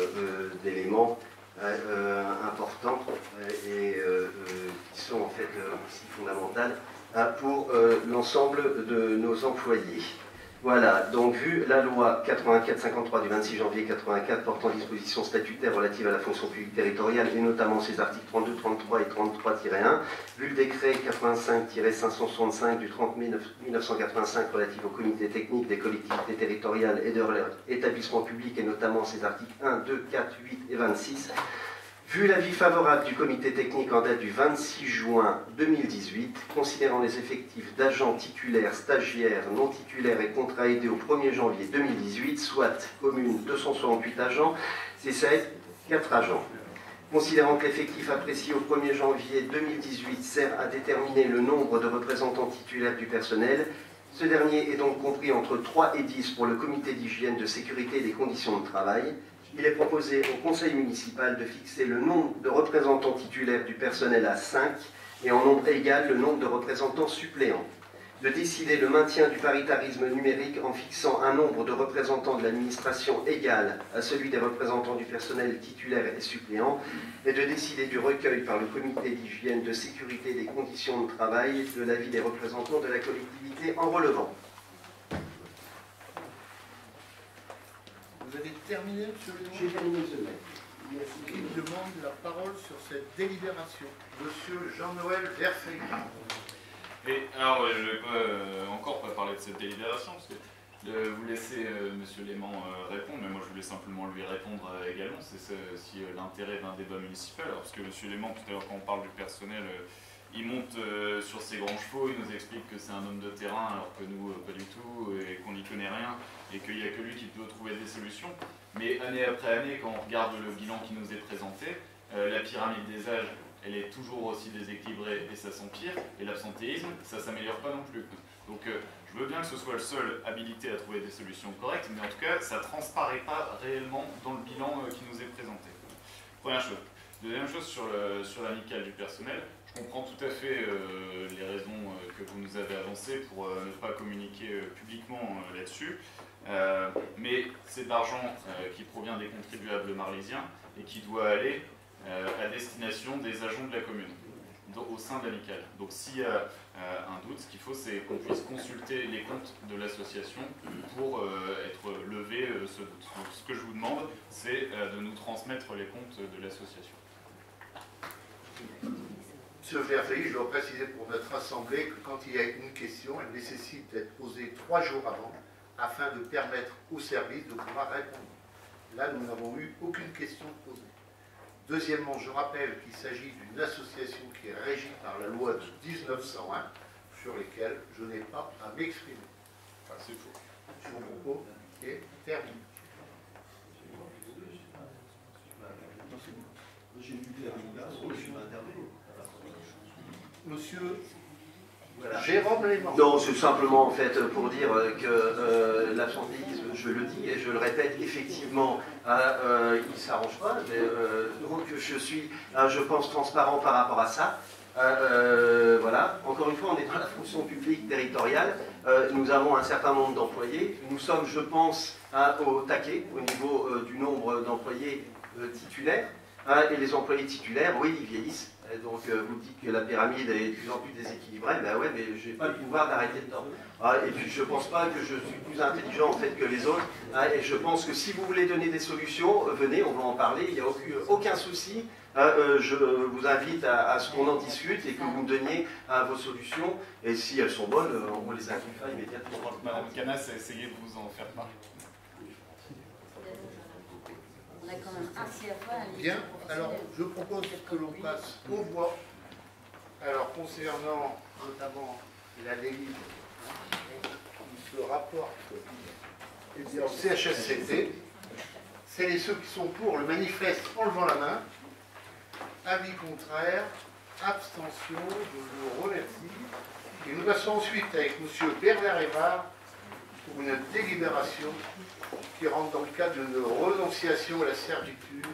d'éléments importants et qui sont en fait aussi fondamentales pour l'ensemble de nos employés. Voilà, donc vu la loi 84-53 du 26 janvier 84 portant dispositions statutaires relatives à la fonction publique territoriale et notamment ses articles 32, 33 et 33-1, vu le décret 85-565 du 30 mai 1985 relatif au comité technique des collectivités territoriales et de leur établissement public et notamment ses articles 1, 2, 4, 8 et 26, vu l'avis favorable du comité technique en date du 26 juin 2018, considérant les effectifs d'agents titulaires, stagiaires, non titulaires et contrats aidés au 1er janvier 2018, soit commune 268 agents, CCAS 4 agents. Considérant que l'effectif apprécié au 1er janvier 2018 sert à déterminer le nombre de représentants titulaires du personnel, ce dernier est donc compris entre 3 et 10 pour le comité d'hygiène, de sécurité et des conditions de travail. Il est proposé au conseil municipal de fixer le nombre de représentants titulaires du personnel à 5 et en nombre égal le nombre de représentants suppléants. De décider le maintien du paritarisme numérique en fixant un nombre de représentants de l'administration égal à celui des représentants du personnel titulaire et suppléant, et de décider du recueil par le comité d'hygiène, de sécurité et des conditions de travail de l'avis des représentants de la collectivité en relevant. Vous avez terminé, monsieur Léman ? J'ai terminé, monsieur le maire. Qui demande la parole sur cette délibération? Monsieur Jean-Noël Verfeil. Et alors, je ne vais encore pas parler de cette délibération, parce que vous laissez Monsieur Léman répondre, mais moi je voulais simplement lui répondre également. C'est aussi l'intérêt d'un débat municipal. Alors, parce que Monsieur Léman, tout à l'heure, quand on parle du personnel, il monte sur ses grands chevaux, il nous explique que c'est un homme de terrain, alors que nous, pas du tout, et qu'on n'y connaît rien, et qu'il n'y a que lui qui peut trouver des solutions. Mais année après année, quand on regarde le bilan qui nous est présenté, la pyramide des âges, elle est toujours aussi déséquilibrée et ça s'empire, et l'absentéisme, ça ne s'améliore pas non plus. Donc je veux bien que ce soit le seul habilité à trouver des solutions correctes, mais en tout cas, ça ne transparaît pas réellement dans le bilan qui nous est présenté. Première chose. Deuxième chose, sur l'amicale du personnel, je comprends tout à fait les raisons que vous nous avez avancées pour ne pas communiquer publiquement là-dessus, mais c'est de l'argent qui provient des contribuables marlésiens et qui doit aller à destination des agents de la commune, au sein de l'amicale. Donc s'il y a un doute, ce qu'il faut, c'est qu'on puisse consulter les comptes de l'association pour être levé ce doute. Donc ce que je vous demande, c'est de nous transmettre les comptes de l'association. Monsieur Verfeil, je dois préciser pour notre assemblée que quand il y a une question, elle nécessite d'être posée 3 jours avant, afin de permettre au service de pouvoir répondre. Là, nous n'avons eu aucune question posée. Deuxièmement, je rappelle qu'il s'agit d'une association qui est régie par la loi de 1901, sur lesquelles je n'ai pas à m'exprimer. Enfin, c'est faux. Mon propos est terminé. Monsieur Jérôme Léman. Non, c'est simplement en fait pour dire que l'absentéisme, je le dis et je le répète, effectivement, il ne s'arrange pas. Donc je suis, je pense, transparent par rapport à ça. Voilà. Encore une fois, on est dans la fonction publique territoriale. Nous avons un certain nombre d'employés. Nous sommes, je pense, au taquet au niveau du nombre d'employés titulaires. Et les employés titulaires, oui, ils vieillissent. Donc vous dites que la pyramide est de plus en plus déséquilibrée, ben ouais, mais je n'ai pas le pouvoir d'arrêter le temps. Et puis je ne pense pas que je suis plus intelligent en fait que les autres. Et je pense que si vous voulez donner des solutions, venez, on va en parler, il n'y a aucun souci. Je vous invite à ce qu'on en discute et que vous me donniez vos solutions. Et si elles sont bonnes, on les inclura immédiatement. Madame Canas a essayé de vous en faire part. On a quand même ainsi à fois un Bien, alors je propose que l'on passe aux voix. Alors concernant notamment la délibération qui se rapporte au CHSCT, celles et ceux qui sont pour le manifeste en levant la main. Avis contraire, abstention, je vous remercie. Et nous passons ensuite avec M. Bernard Évard pour une délibération qui rentre dans le cadre d'une renonciation à la servitude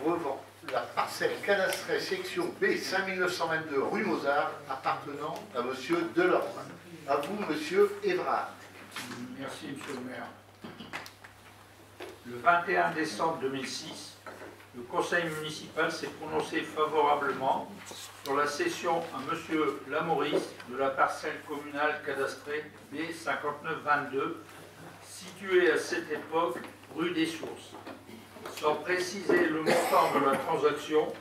revend la parcelle cadastrée section B 5922 rue Mozart appartenant à M. Delorme. À vous, M. Évrard. Merci, M. le maire. Le 21 décembre 2006, le conseil municipal s'est prononcé favorablement sur la cession à M. Lamoris de la parcelle communale cadastrée B5922, située à cette époque rue des Sources, sans préciser le montant de la transaction,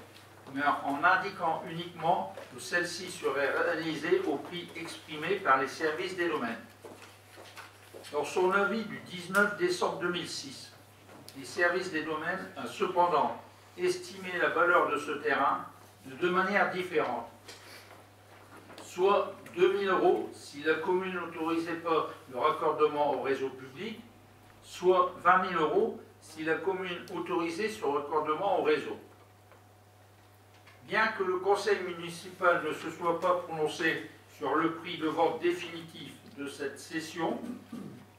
mais en indiquant uniquement que celle-ci serait réalisée au prix exprimé par les services des domaines. Dans son avis du 19 décembre 2006, les services des domaines a cependant estimé la valeur de ce terrain de deux manières différentes. Soit 2 000 € si la commune n'autorisait pas le raccordement au réseau public, soit 20 000 € si la commune autorisait ce raccordement au réseau. Bien que le conseil municipal ne se soit pas prononcé sur le prix de vente définitif de cette cession,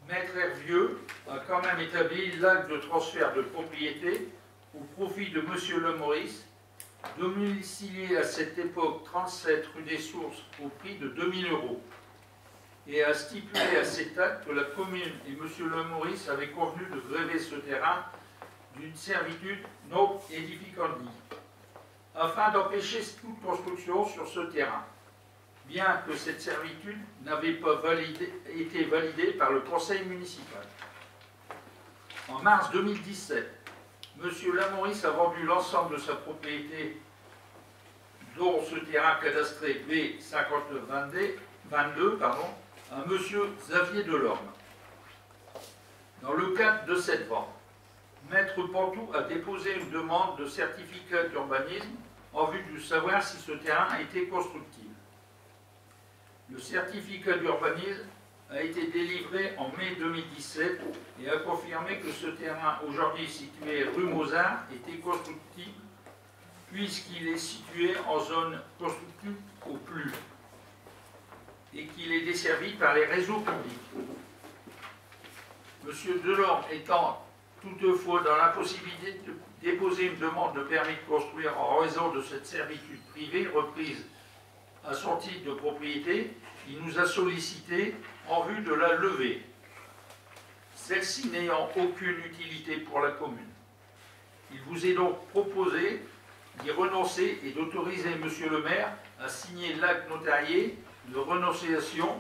Maître Hervieux a quand même établi l'acte de transfert de propriété au profit de M. Lamoris, domicilié à cette époque 37 rue des Sources au prix de 2 000 €, et a stipulé à cet acte que la commune et M. Lamoris avaient convenu de gréver ce terrain d'une servitude non édificandi, afin d'empêcher toute construction sur ce terrain, bien que cette servitude n'avait pas été validée par le conseil municipal. En mars 2017, Monsieur Lamoris a vendu l'ensemble de sa propriété, dont ce terrain cadastré B5922, à monsieur Xavier Delorme. Dans le cadre de cette vente, Maître Pantou a déposé une demande de certificat d'urbanisme en vue de savoir si ce terrain était constructible. Le certificat d'urbanisme a été délivré en mai 2017 et a confirmé que ce terrain, aujourd'hui situé rue Mozart, était constructible puisqu'il est situé en zone constructible au plus et qu'il est desservi par les réseaux publics. Monsieur Delorme étant toutefois dans l'impossibilité de déposer une demande de permis de construire en raison de cette servitude privée reprise à son titre de propriété, il nous a sollicité en vue de la lever, celle-ci n'ayant aucune utilité pour la commune. Il vous est donc proposé d'y renoncer et d'autoriser monsieur le maire à signer l'acte notarié de renonciation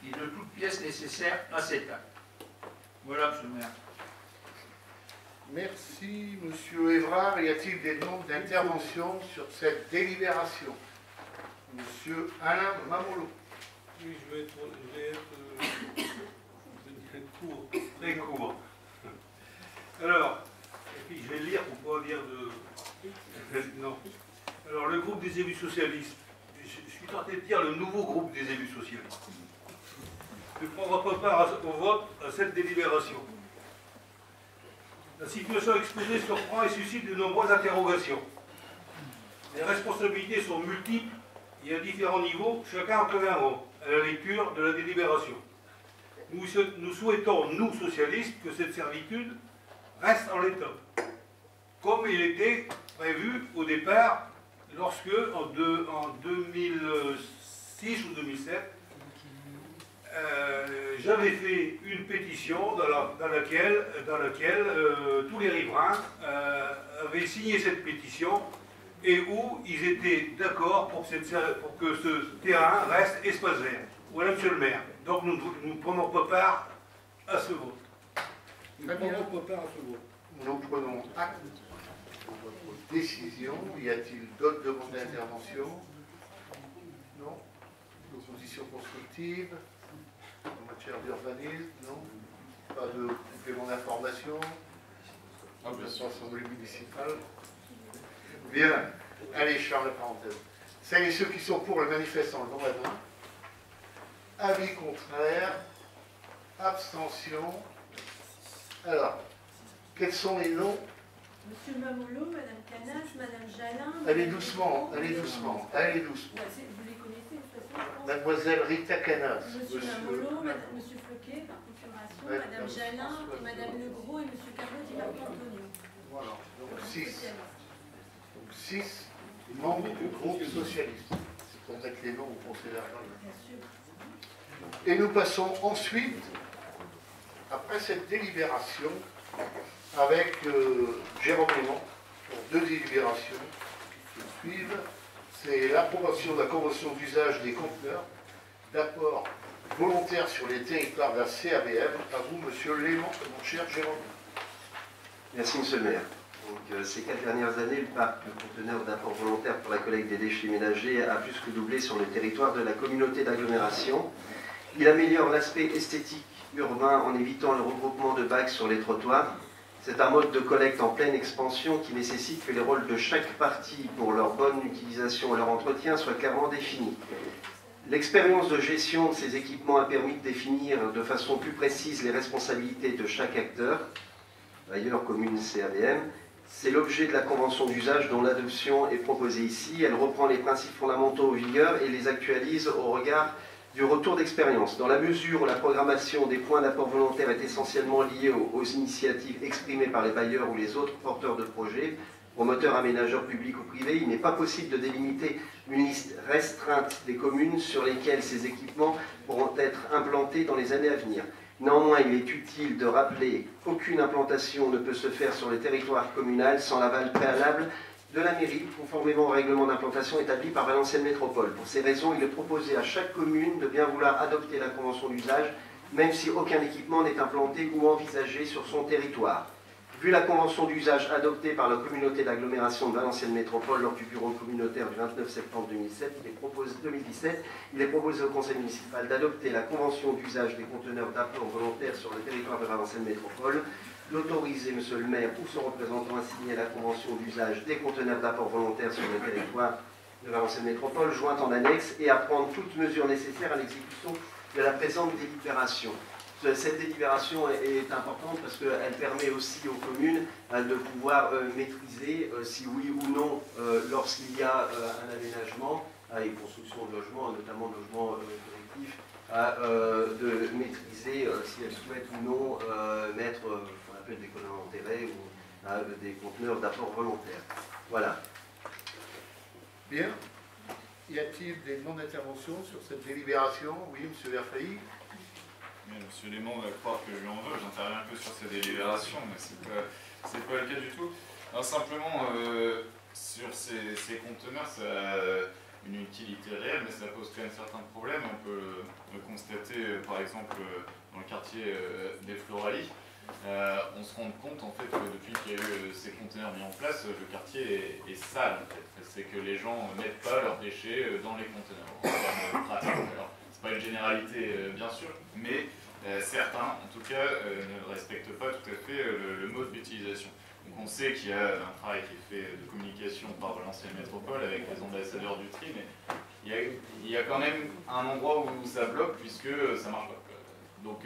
et de toutes pièces nécessaires à cet acte. Voilà, monsieur le maire. Merci, monsieur Évrard. Y a-t-il des demandes d'intervention sur cette délibération? Monsieur Alain Mamolo. Oui, je vais être court, très court. Alors, et puis je vais lire pour pas dire de... Non. Alors, le groupe des élus socialistes, je suis tenté de dire le nouveau groupe des élus socialistes, ne prendra pas part au vote à cette délibération. La situation exposée surprend et suscite de nombreuses interrogations. Les responsabilités sont multiples et à différents niveaux, chacun en conviendra à la lecture de la délibération. Nous souhaitons, nous socialistes, que cette servitude reste en l'état, comme il était prévu au départ, lorsque, en 2006 ou 2007, j'avais fait une pétition dans laquelle tous les riverains avaient signé cette pétition et où ils étaient d'accord pour que ce terrain reste espace vert. Voilà, monsieur le maire. Donc nous ne prenons pas part à ce vote. Nous prenons acte de votre décision. Y a-t-il d'autres demandes d'intervention? Non. D'opposition constructive? En matière d'urbanisme? Non. Pas de complément d'information? Pas de l'Assemblée municipale? Bien. Allez, je ferme la parenthèse. Celles et ceux qui sont pour le manifeste en levant la main. Avis contraire. Abstention. Alors, quels sont les noms? Monsieur Mamolo, Madame Canas, Madame Jalin. Allez doucement, allez doucement, allez doucement. Vous les connaissez de toute façon? Mademoiselle Rita Canas. Monsieur Mamolo, Monsieur Floquet, par confirmation, Madame Jalin, et Madame Legros et Monsieur Carnot et Marc Antonio. Voilà, donc 6. Donc 6 membres du groupe socialiste. C'est pour mettre les noms au conseil d'argent. Bien sûr. Et nous passons ensuite, après cette délibération, avec Jérôme Léman, pour 2 délibérations qui suivent. C'est l'approbation de la convention d'usage des conteneurs d'apport volontaire sur les territoires de la CABM. À vous, monsieur Léman, mon cher Jérôme. Merci, monsieur le maire. Donc, ces 4 dernières années, le parc de conteneurs d'apport volontaire pour la collecte des déchets ménagers a plus que doublé sur le territoire de la communauté d'agglomération. Il améliore l'aspect esthétique urbain en évitant le regroupement de bacs sur les trottoirs. C'est un mode de collecte en pleine expansion qui nécessite que les rôles de chaque partie pour leur bonne utilisation et leur entretien soient clairement définis. L'expérience de gestion de ces équipements a permis de définir de façon plus précise les responsabilités de chaque acteur, bailleur, commune, CABM. C'est l'objet de la convention d'usage dont l'adoption est proposée ici. Elle reprend les principes fondamentaux en vigueur et les actualise au regard du retour d'expérience. Dans la mesure où la programmation des points d'apport volontaire est essentiellement liée aux initiatives exprimées par les bailleurs ou les autres porteurs de projets, promoteurs, aménageurs publics ou privés, il n'est pas possible de délimiter une liste restreinte des communes sur lesquelles ces équipements pourront être implantés dans les années à venir. Néanmoins, il est utile de rappeler qu'aucune implantation ne peut se faire sur le territoire communal sans l'aval préalable de la mairie, conformément au règlement d'implantation établi par Valenciennes Métropole. Pour ces raisons, il est proposé à chaque commune de bien vouloir adopter la convention d'usage, même si aucun équipement n'est implanté ou envisagé sur son territoire. Vu la convention d'usage adoptée par la communauté d'agglomération de Valenciennes Métropole lors du bureau communautaire du 29 septembre 2017, il est proposé au conseil municipal d'adopter la convention d'usage des conteneurs d'apport volontaires sur le territoire de Valenciennes Métropole, d'autoriser monsieur le maire ou son représentant à signer la convention d'usage des conteneurs d'apport volontaires sur le territoire de Valenciennes Métropole, jointe en annexe, et à prendre toutes mesures nécessaires à l'exécution de la présente délibération. Cette délibération est importante parce qu'elle permet aussi aux communes de pouvoir maîtriser si oui ou non, lorsqu'il y a un aménagement et construction de logements, notamment de logements collectifs, de maîtriser si elles souhaitent ou non mettre ce qu'on appelle des colonnes enterrées ou des conteneurs d'apport volontaire. Voilà. Bien. Y a-t-il des demandes d'intervention sur cette délibération? Oui, M. Verfailly. Monsieur Léman va croire que je lui en veux, j'interviens que sur ces délibérations, mais c'est pas le cas du tout. Alors simplement, sur ces conteneurs, ça a une utilité réelle, mais ça pose quand même certains problèmes. On peut le constater, par exemple, dans le quartier des Floralies. On se rend compte en fait que depuis qu'il y a eu ces conteneurs mis en place, le quartier est sale. En fait. C'est que les gens ne mettent pas leurs déchets dans les conteneurs. En termes pratiques. Alors, c'est pas une généralité bien sûr, mais certains en tout cas ne respectent pas tout à fait le mode d'utilisation. Donc on sait qu'il y a un travail qui est fait de communication par Valenciennes Métropole avec les ambassadeurs du tri, mais il y a quand même un endroit où ça bloque puisque ça marche pas. Donc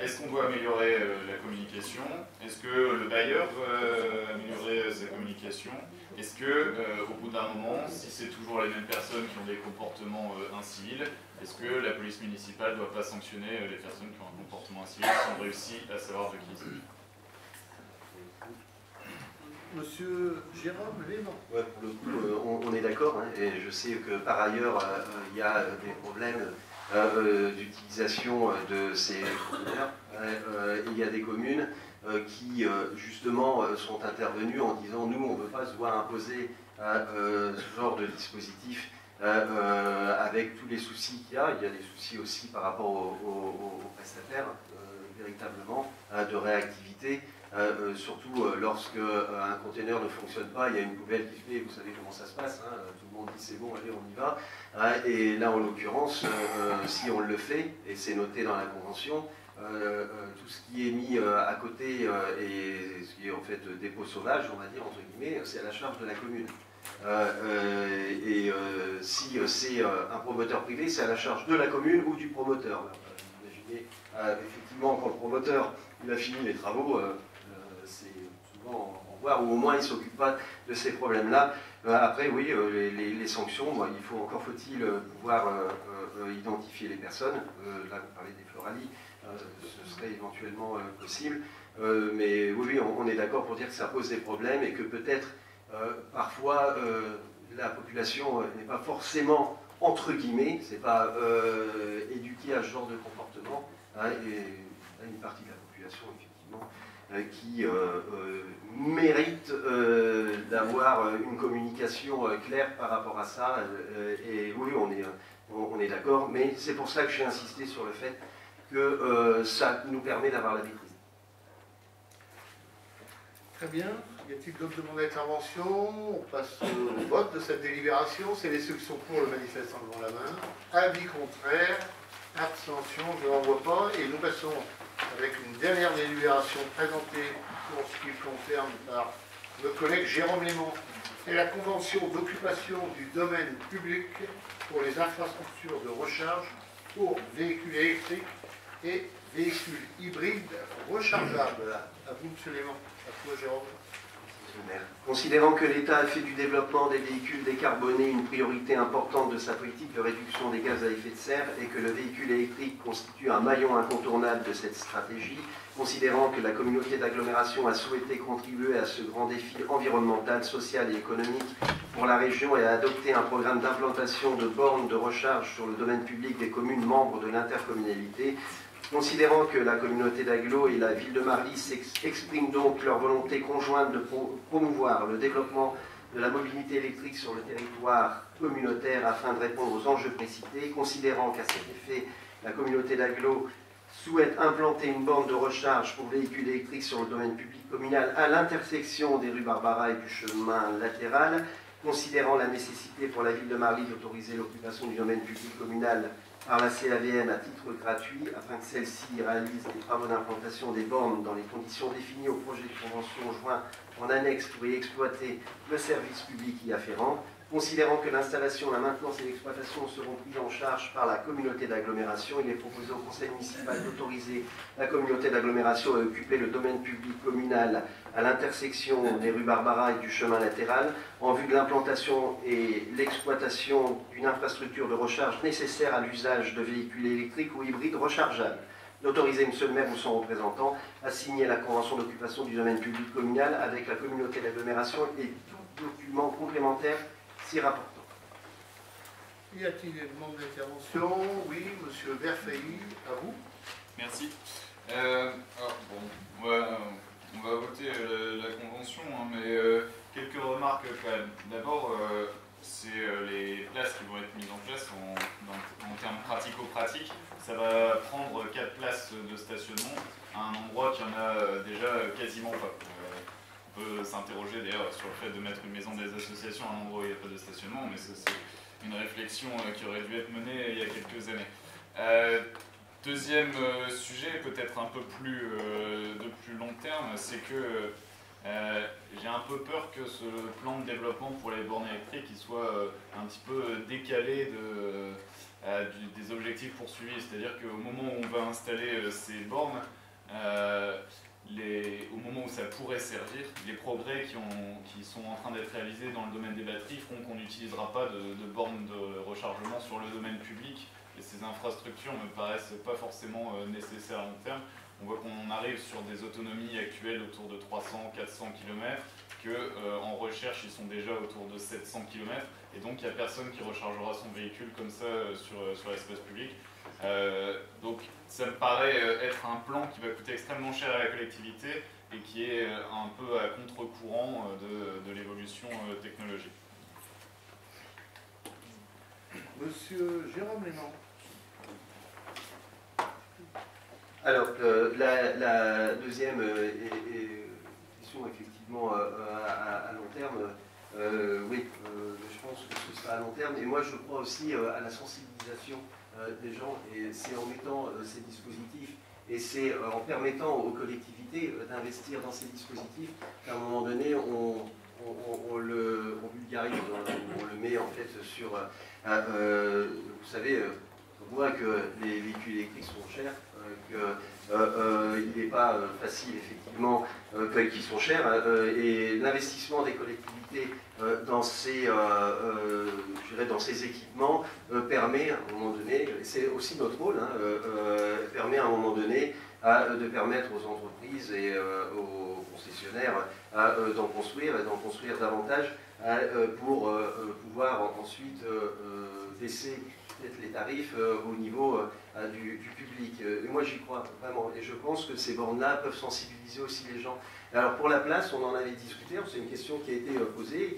est-ce qu'on doit améliorer la communication? Est-ce que le bailleur doit améliorer sa communication? Est-ce que, au bout d'un moment, si c'est toujours les mêmes personnes qui ont des comportements incivils, est-ce que la police municipale ne doit pas sanctionner les personnes qui ont un comportement incivil si on réussit à savoir de qui il s'agit? Monsieur Jérôme Léman. Ouais, pour le coup, on est d'accord, hein, et je sais que par ailleurs, il y a des problèmes d'utilisation de ces conteneurs. Il y a des communes qui, justement, sont intervenues en disant « nous, on ne veut pas se voir imposer ce genre de dispositif avec tous les soucis qu'il y a. Il y a des soucis aussi par rapport aux prestataires, véritablement, de réactivité. Surtout lorsque un conteneur ne fonctionne pas, il y a une poubelle qui fait, vous savez comment ça se passe, hein, tout le monde dit c'est bon, allez on y va, et là en l'occurrence, si on le fait, et c'est noté dans la convention, tout ce qui est mis à côté et ce qui est en fait dépôt sauvage, on va dire entre guillemets, c'est à la charge de la commune. Si c'est un promoteur privé, c'est à la charge de la commune ou du promoteur. Imaginez, effectivement, quand le promoteur il a fini les travaux, c'est souvent au revoir, ou au moins il ne s'occupe pas de ces problèmes-là. Après, oui, les sanctions, il faut-il pouvoir identifier les personnes. Là, vous parlez des Floralies, ce serait éventuellement possible. Mais oui, on est d'accord pour dire que ça pose des problèmes et que peut-être, parfois, la population n'est pas forcément, entre guillemets, c'est pas éduquée à ce genre de comportement. Hein, et une partie de la population, effectivement, qui mérite d'avoir une communication claire par rapport à ça. Et oui, on est d'accord, mais c'est pour ça que j'ai insisté sur le fait que ça nous permet d'avoir la maîtrise. Très bien. Y a-t-il d'autres demandes d'intervention? On passe au vote de cette délibération. C'est les ceux qui sont pour le manifeste en levant la main. Avis contraire. Abstention, je n'en vois pas. Et nous passons avec une dernière délibération présentée pour ce qui concerne par le collègue Jérôme Léman. C'est la convention d'occupation du domaine public pour les infrastructures de recharge pour véhicules électriques et véhicules hybrides rechargeables. À vous, M. Léman. À toi, Jérôme. Considérant que l'État a fait du développement des véhicules décarbonés une priorité importante de sa politique de réduction des gaz à effet de serre et que le véhicule électrique constitue un maillon incontournable de cette stratégie, considérant que la communauté d'agglomération a souhaité contribuer à ce grand défi environnemental, social et économique pour la région et a adopté un programme d'implantation de bornes de recharge sur le domaine public des communes membres de l'intercommunalité, considérant que la communauté d'Agglo et la ville de Marly expriment donc leur volonté conjointe de promouvoir le développement de la mobilité électrique sur le territoire communautaire afin de répondre aux enjeux précités, considérant qu'à cet effet, la communauté d'Agglo souhaite implanter une borne de recharge pour véhicules électriques sur le domaine public communal à l'intersection des rues Barbara et du chemin latéral, considérant la nécessité pour la ville de Marly d'autoriser l'occupation du domaine public communal par la CAVM à titre gratuit, afin que celle-ci réalise les travaux d'implantation des bornes dans les conditions définies au projet de convention joint en annexe pour y exploiter le service public y afférent, considérant que l'installation, la maintenance et l'exploitation seront prises en charge par la communauté d'agglomération, il est proposé au conseil municipal d'autoriser la communauté d'agglomération à occuper le domaine public communal à l'intersection des rues Barbara et du chemin latéral, en vue de l'implantation et l'exploitation d'une infrastructure de recharge nécessaire à l'usage de véhicules électriques ou hybrides rechargeables. D'autoriser M. le maire ou son représentant à signer la convention d'occupation du domaine public communal avec la communauté d'agglomération et tout document complémentaire s'y rapportant. Y a-t-il des demandes d'intervention? Oui, M. Verfailly, à vous. Merci. Alors, bon, on va voter la convention, hein, mais quelques remarques quand même. D'abord, c'est les places qui vont être mises en place en termes pratico-pratiques. Ça va prendre 4 places de stationnement à un endroit qui en a déjà quasiment pas. On peut s'interroger d'ailleurs sur le fait de mettre une maison des associations à un endroit où il n'y a pas de stationnement, mais ça, c'est une réflexion qui aurait dû être menée il y a quelques années. Deuxième sujet, peut-être un peu plus de plus long terme, c'est que j'ai un peu peur que ce plan de développement pour les bornes électriques il soit un petit peu décalé des objectifs poursuivis. C'est-à-dire qu'au moment où on va installer ces bornes, au moment où ça pourrait servir, les progrès qui sont en train d'être réalisés dans le domaine des batteries feront qu'on n'utilisera pas de bornes de rechargement sur le domaine public. Et ces infrastructures ne me paraissent pas forcément nécessaires à long terme. On voit qu'on arrive sur des autonomies actuelles autour de 300-400 km, qu'en recherche ils sont déjà autour de 700 km, et donc il n'y a personne qui rechargera son véhicule comme ça sur l'espace public. Donc ça me paraît être un plan qui va coûter extrêmement cher à la collectivité et qui est un peu à contre-courant de l'évolution technologique. Monsieur Jérôme Léman. Alors, la deuxième question, effectivement, à long terme, oui, je pense que ce sera à long terme. Et moi, je crois aussi à la sensibilisation des gens, et c'est en mettant ces dispositifs, et c'est en permettant aux collectivités d'investir dans ces dispositifs qu'à un moment donné, on le vulgarise, on le met en fait sur... vous savez, on voit que les véhicules électriques sont chers, qu'il n'est pas facile, effectivement, qu'ils sont chers, et l'investissement des collectivités dans ces équipements permet, à un moment donné, c'est aussi notre rôle, permet à un moment donné de permettre aux entreprises et aux concessionnaires d'en construire davantage pour pouvoir ensuite baisser peut-être les tarifs au niveau du public. Et moi j'y crois vraiment, et je pense que ces bornes-là peuvent sensibiliser aussi les gens. Alors pour la place, on en avait discuté, c'est une question qui a été posée,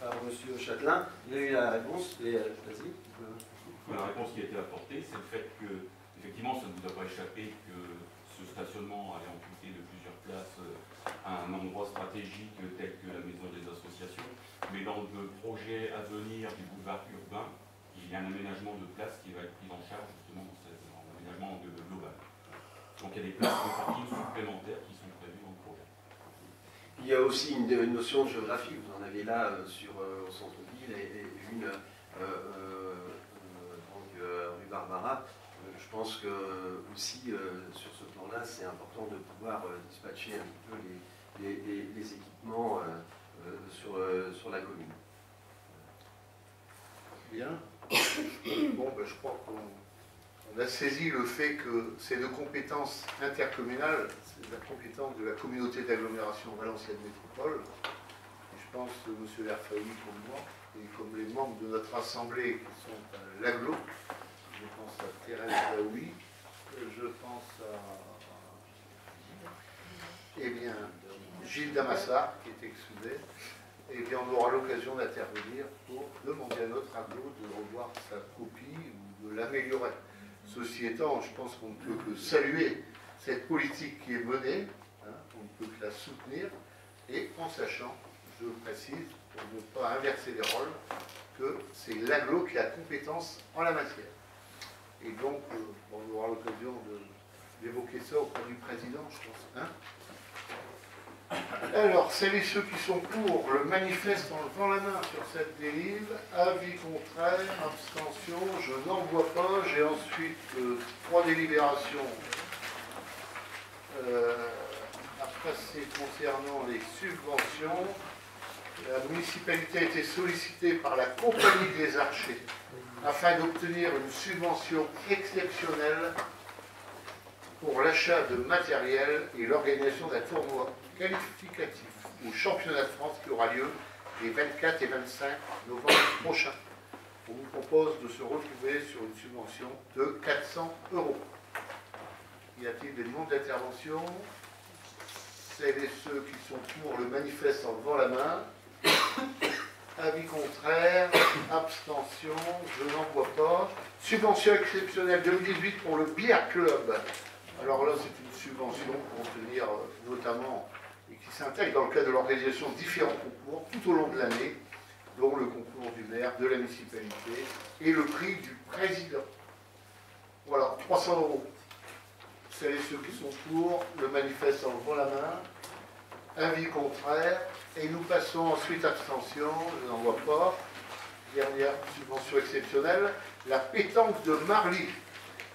par M. Châtelain. Il a eu la réponse, et vas-y. La réponse qui a été apportée, c'est le fait que, effectivement, ça ne vous a pas échappé que ce stationnement allait amputer de plusieurs places à un endroit stratégique tel que la maison des associations, mais dans le projet à venir du boulevard urbain, il y a un aménagement de places qui va être pris en charge justement dans cet aménagement global. Donc il y a des places de parking supplémentaires qui sont prévues dans le projet. Il y a aussi une notion de géographie, vous en avez là au centre-ville et une rue Barbara. Je pense que aussi sur ce plan-là, c'est important de pouvoir dispatcher un petit peu les équipements sur la commune. Bien. Bon, ben, je crois qu'on a saisi le fait que c'est de compétences intercommunales, c'est la compétence de la communauté d'agglomération Valenciennes Métropole. Et je pense que M. Verfailly, comme moi, et comme les membres de notre assemblée qui sont à l'aglo, je pense à Thérèse Daoui, je pense à Gilles Damassard, qui est excusé. Et bien on aura l'occasion d'intervenir pour demander à notre aglo de revoir sa copie ou de l'améliorer. Ceci étant, je pense qu'on ne peut que saluer cette politique qui est menée, hein, on ne peut que la soutenir, et en sachant, je le précise, pour ne pas inverser les rôles, que c'est l'AGLO qui a compétence en la matière. Et donc, on aura l'occasion d'évoquer ça auprès du président, je pense. Hein. Alors, celles et ceux qui sont pour le manifeste en levant la main sur cette délivre, avis contraire, abstention, je n'en vois pas. J'ai ensuite 3 délibérations à passer concernant les subventions. La municipalité a été sollicitée par la Compagnie des Archers afin d'obtenir une subvention exceptionnelle pour l'achat de matériel et l'organisation d'un tournoi qualificatif au championnat de France qui aura lieu les 24 et 25 novembre prochains. On vous propose de se retrouver sur une subvention de 400 €. Y a-t-il des demandes d'intervention? Celles et ceux qui sont pour le manifeste en levant la main. Avis contraire, abstention, je n'en vois pas. Subvention exceptionnelle 2018 pour le Billard Club. Alors là, c'est une subvention pour tenir notamment, et qui s'intègre dans le cadre de l'organisation de différents concours tout au long de l'année, dont le concours du maire, de la municipalité et le prix du président. Voilà, 300 €. Celles et ceux qui sont pour le manifeste en levant la main. Avis contraire. Et nous passons ensuite abstention, je n'en vois pas. Dernière subvention exceptionnelle, la pétanque de Marly,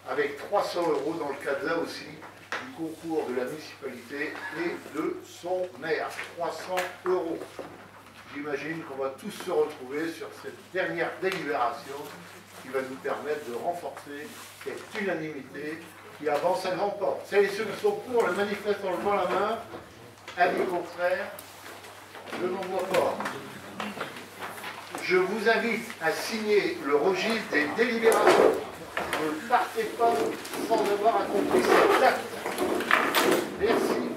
avec 300 € dans le cadre là aussi du concours de la municipalité et de son maire. 300 €. J'imagine qu'on va tous se retrouver sur cette dernière délibération qui va nous permettre de renforcer cette unanimité qui avance à grands pas. Celles et ceux qui sont pour le manifeste en levant la main, avis contraire, je n'en vois pas. Je vous invite à signer le registre des délibérations. Ne partez pas sans avoir accompli cet acte. Merci.